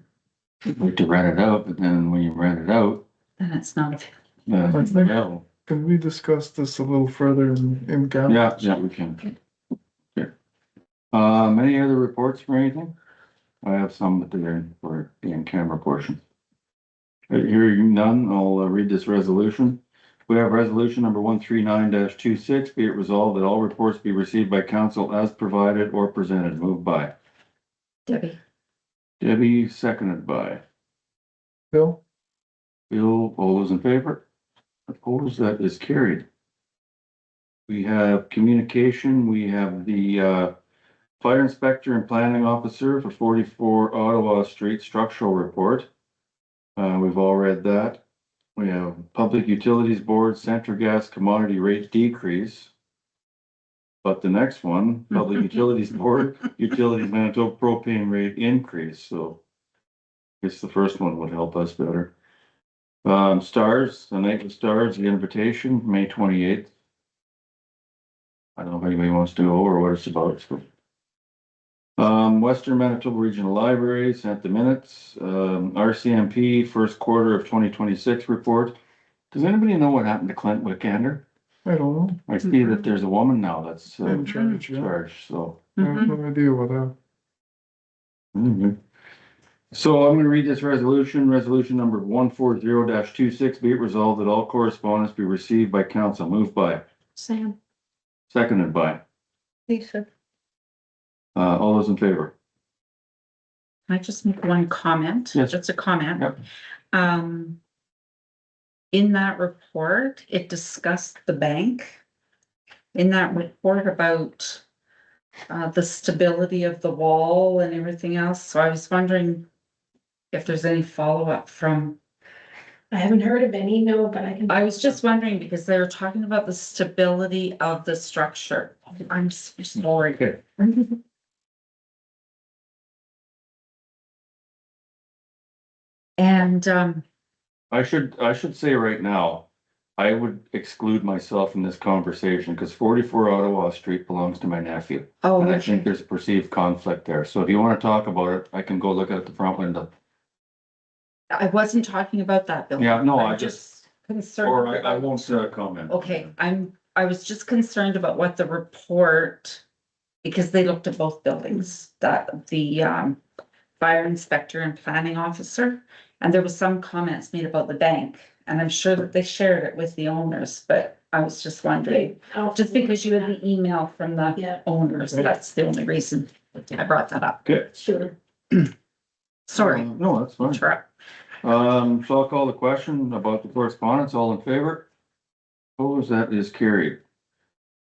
like to rent it out, but then when you rent it out, Then it's not. yeah, can we discuss this a little further in camera? yeah, we can. Okay. Any other reports or anything? I have some, but they're for the in-camera portion. Hearing none, I'll read this resolution. We have resolution number 139-26, be it resolved that all reports be received by council as provided or presented. Moved by Debbie. Debbie, seconded by Bill? Bill. All those in favor? Opposed? That is carried. We have communication. We have the fire inspector and planning officer for 44 Ottawa Street structural report. We've all read that. We have Public Utilities Board, Central Gas Commodity Rate Decrease. But the next one, Public Utilities Board, Utilities Manitoba Propane Rate Increase, so I guess the first one would help us better. Stars, the Night with Stars, the invitation, May 28th. I don't know if anybody wants to go or what it's about, so. Western Manitoba Regional Library sent the minutes, RCMP first quarter of 2026 report. Does anybody know what happened to Clint Wickander? I don't know. I see that there's a woman now that's In charge, yeah. so. I have no idea what So I'm gonna read this resolution, resolution number 140-26, be it resolved that all correspondence be received by council. Moved by, Sam. seconded by, Lisa. all those in favor? Can I just make one comment? Yes. Just a comment. Yep. In that report, it discussed the bank. In that report about the stability of the wall and everything else. So I was wondering if there's any follow-up from, I haven't heard of any, no, but I can. I was just wondering because they were talking about the stability of the structure. I'm so sorry. Okay. And, I should say right now, I would exclude myself from this conversation because 44 Ottawa Street belongs to my nephew. oh, And I think there's a perceived conflict there. So if you want to talk about it, I can go look out the front window. I wasn't talking about that, Bill. Yeah, no, I'm I just, concerned. or I about- won't comment. Okay, I was just concerned about what the report, because they looked at both buildings, that the fire inspector and planning officer. And there was some comments made about the bank, and I'm sure that they shared it with the owners, but I was just wondering, just because you had the email from the Yeah. owners, that's the only reason I brought that up. Okay. Sure. Sorry. No, that's fine. Truck. So I'll call the question about the correspondence. All in favor? Opposed, that is carried.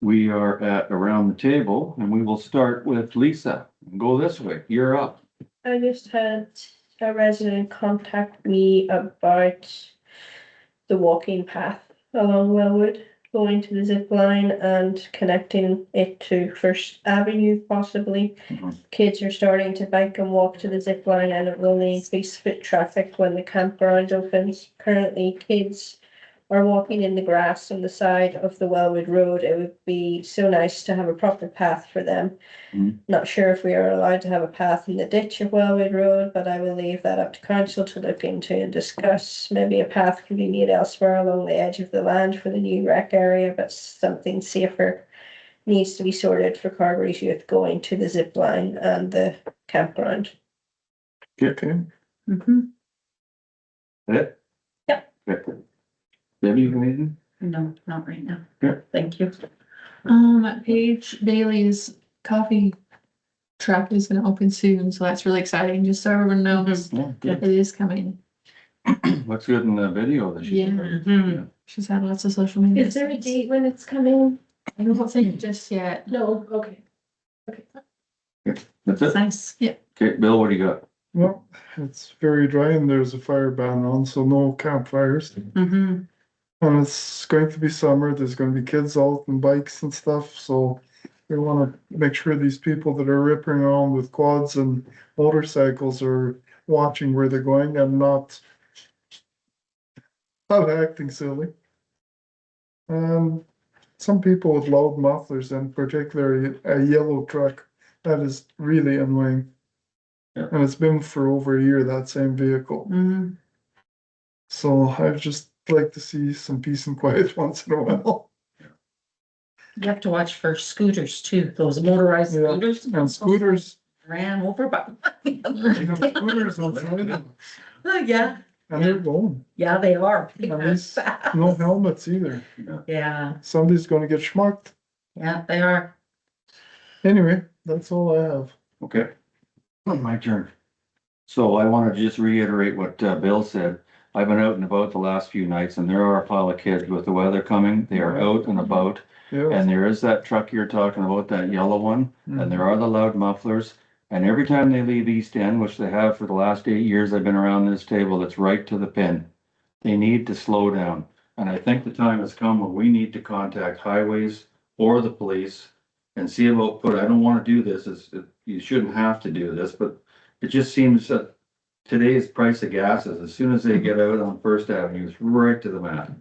We are at around the table and we will start with Lisa. Go this way. You're up. I just had a resident contact me about the walking path along Wellwood, going to the zip line and connecting it to First Avenue possibly. Mhm. Kids are starting to bike and walk to the zip line and it will increase foot traffic when the campground opens. Currently, kids are walking in the grass on the side of the Wellwood Road. It would be so nice to have a proper path for them. Mhm. Not sure if we are allowed to have a path in the ditch of Wellwood Road, but I will leave that up to council to look into and discuss. Maybe a path can be made elsewhere along the edge of the land for the new rec area, but something safer needs to be sorted for Carberry's youth going to the zip line and the campground. Okay. Mm-hmm. It? Yep. Okay. Debbie, you got anything? No, not right now. Yeah. Thank you. Paige Bailey's coffee truck is gonna open soon, so that's really exciting, just so everyone knows Yeah, it good. is coming. Looks good in the video that she. Yeah. Mhm. She's had lots of social media. Is there a date when it's coming? I don't think just yet. No, okay. That's It's it? nice. Okay, Bill, what do you got? Well, it's very dry and there's a fire ban on, so no campfires. Mm-hmm. And it's going to be summer, there's gonna be kids out and bikes and stuff, so we wanna make sure these people that are ripping around with quads and motorcycles are watching where they're going and not acting silly. Some people with loud mufflers, in particular a yellow truck, that is really annoying. Yeah. And it's been for over a year, that same vehicle. Mm-hmm. So I'd just like to see some peace and quiet once in a while. You have to watch for scooters too, those motorized Yeah. scooters. And scooters, Ran over by. you know, scooters on Friday, Oh, yeah, and they're going, yeah, they are. At least no helmets either. Yeah, Somebody's gonna get schmucked. yeah, they are. Anyway, that's all I have. Okay. My turn. So I want to just reiterate what Bill said. I've been out and about the last few nights and there are a pile of kids with the weather coming. They are out and about. Yeah. And there is that truck you're talking about, that yellow one, and there are the loud mufflers. And every time they leave East End, which they have for the last 8 years I've been around this table, it's right to the pin. They need to slow down. And I think the time has come when we need to contact highways or the police and see about I don't want to do this, you shouldn't have to do this, but it just seems that today's price of gas is as soon as they get out on First Avenue, it's right to the mat.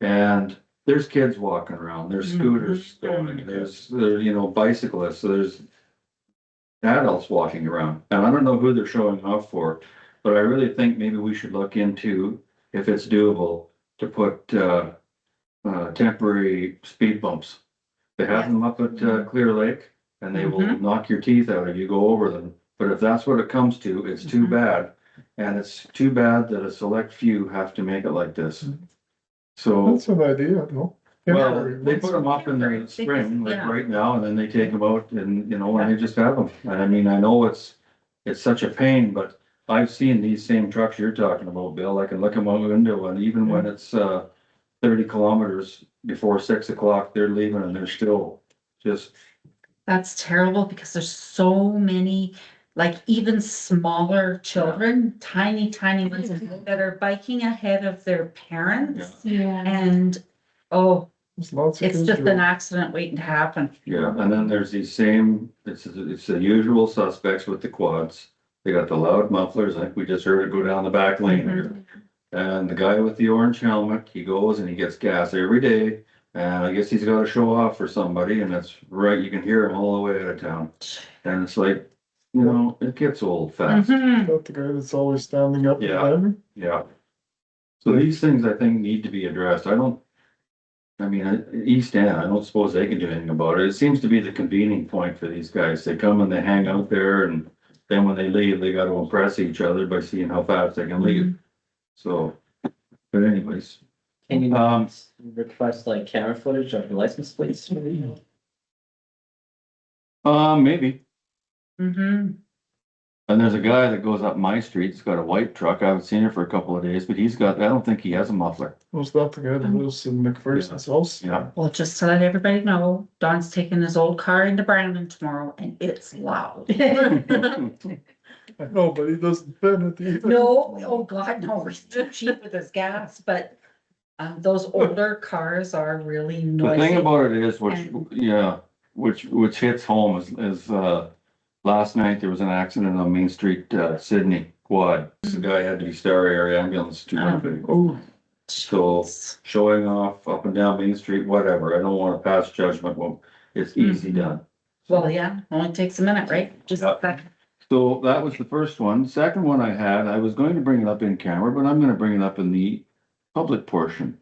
And there's kids walking around, there's scooters going, there's bicyclists, so there's adults walking around. And I don't know who they're showing off for, but I really think maybe we should look into, if it's doable, to put temporary speed bumps. They have them up at Clear Lake and they will knock your teeth out if you go over them. But if that's what it comes to, it's too bad. And it's too bad that a select few have to make it like this. So, That's an idea, though. well, they put them up in the spring, like Yeah. right now, and then they take them out and, and they just have them. And I mean, I know it's such a pain, but I've seen these same trucks you're talking about, Bill. I can look them out the window and even when it's 30 kilometers before 6 o'clock, they're leaving and they're still just. That's terrible because there's so many, like even smaller children, tiny ones that are biking ahead of their parents. Yeah. And, oh, There's lots of it's kids just an doing- accident waiting to happen. Yeah, and then there's these same, it's the usual suspects with the quads. They got the loud mufflers, I think we just heard it go down the back lane here. And the guy with the orange helmet, he goes and he gets gas every day. And I guess he's gotta show off for somebody and that's right, you can hear him all the way out of town. And it's like, it gets old fast. Mhm. Is that the guy that's always standing up? Yeah. behind me? Yeah. So these things I think need to be addressed. East End, I don't suppose they can do anything about it. It seems to be the convening point for these guys. They come and they hang out there and then when they leave, they gotta impress each other by seeing how fast they can leave. So, but anyways, Can you request like camera footage of the license plates? maybe. Mm-hmm. And there's a guy that goes up my street, he's got a white truck, I haven't seen it for a couple of days, but he's got, I don't think he has a muffler. Was that the guy that lives in McPherson's house? Yeah. Well, just to let everybody know, Don's taking his old car into Brandon tomorrow and it's loud. I know, but he doesn't fit it either. No, oh God, no, we're too cheap with his gas, but those older cars are really The noisy. thing about it is, which, And- yeah, which hits home is, last night there was an accident on Main Street, Sydney Quad. The guy had to be Star Area ambulance to, Oh, so showing off up and down Main Street, whatever, I don't wanna pass judgment, well, it's easy done. Well, yeah, only takes a minute, right? Just Yep. that. So that was the first one. Second one I had, I was going to bring it up in camera, but I'm gonna bring it up in the public portion.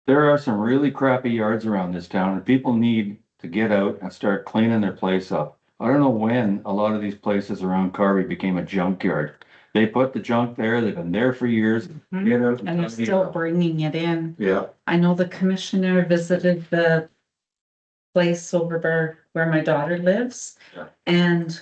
There are some really crappy yards around this town and people need to get out and start cleaning their place up. I don't know when a lot of these places around Carby became a junkyard. They put the junk there, they've been there for years. Get out And they're still bringing it in. Yeah, I know the commissioner visited the place over where my daughter lives. Yeah. And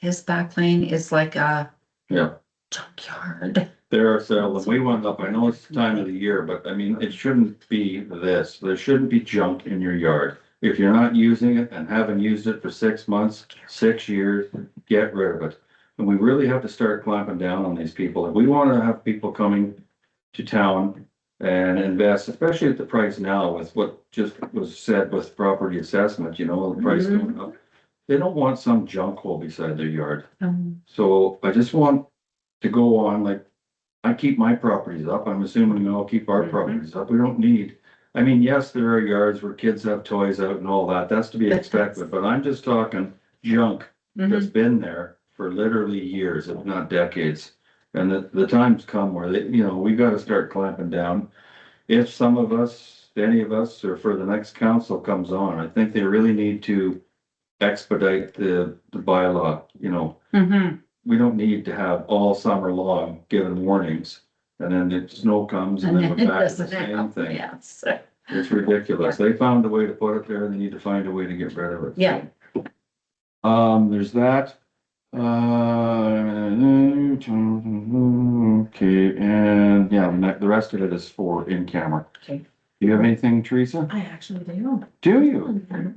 his back lane is like a yeah. junkyard. There are several, and we went up, I know it's the time of the year, but I mean, it shouldn't be this, there shouldn't be junk in your yard. If you're not using it and haven't used it for 6 months, 6 years, get rid of it. And we really have to start clamping down on these people. If we wanna have people coming to town and invest, especially at the price now with what just was said with property assessment, you know, the price going up. They don't want some junk hole beside their yard. So I just want to go on, like, I keep my properties up, I'm assuming they'll keep our properties up, we don't need. I mean, yes, there are yards where kids have toys out and all that, that's to be expected, but I'm just talking junk that's been there for literally years, if not decades. And the time's come where they, you know, we gotta start clamping down. If some of us, any of us, or for the next council comes on, I think they really need to expedite the bylaw, you know. Mm-hmm. We don't need to have all summer long given warnings. And then the snow comes and then we're back to the same thing. Yes. It's ridiculous. They found a way to put it there and they need to find a way to get rid of it. Yeah. There's that. Okay, and yeah, the rest of it is for in camera. Okay. Do you have anything, Teresa? I actually do. Do you?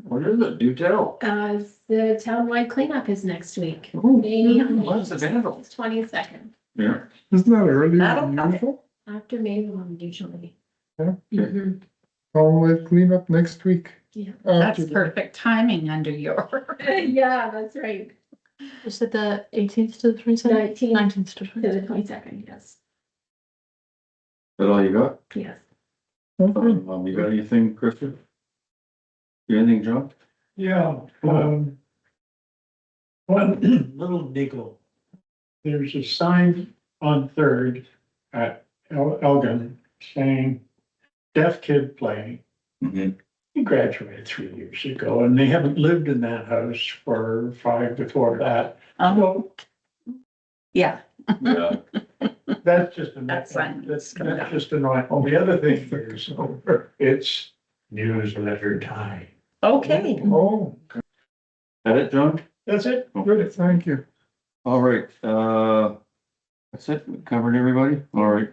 What is it? Do tell. The townwide cleanup is next week. What's the vandal? 22nd, Yeah. isn't that earlier That'll than come. usual? after May 1 usually. Yeah. Mhm. Townwide cleanup next week. Yeah. That's After- perfect timing under your. Yeah, that's right. Is it the 18th to the 22nd? 19th 19th to to the 22nd. 22nd, yes, That all you got? yes. You got anything, Krista? You anything, John? Yeah, one little niggle. There's a sign on Third at Elgin saying deaf kid playing. Mm-hmm. He graduated 3 years ago and they haven't lived in that house for 5 before that. Oh, yeah. Yeah. That's just That's annoying. fine. That's just annoying. Oh, the other thing is, it's newsletter time. Okay. Oh, That it, John? That's it. good, thank you. All right, that's it, we covered everybody, all right.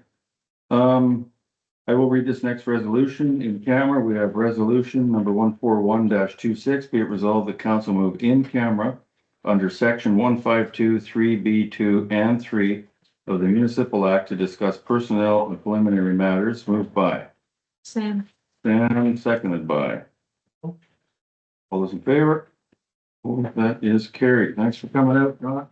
I will read this next resolution in camera. We have resolution number 141-26. Be it resolved that council move in camera under section 152(3)(b)(2) and 3 of the Municipal Act to discuss personnel and preliminary matters. Moved by Sam. Sam, seconded by. All those in favor? Oh, that is carried. Thanks for coming out, John.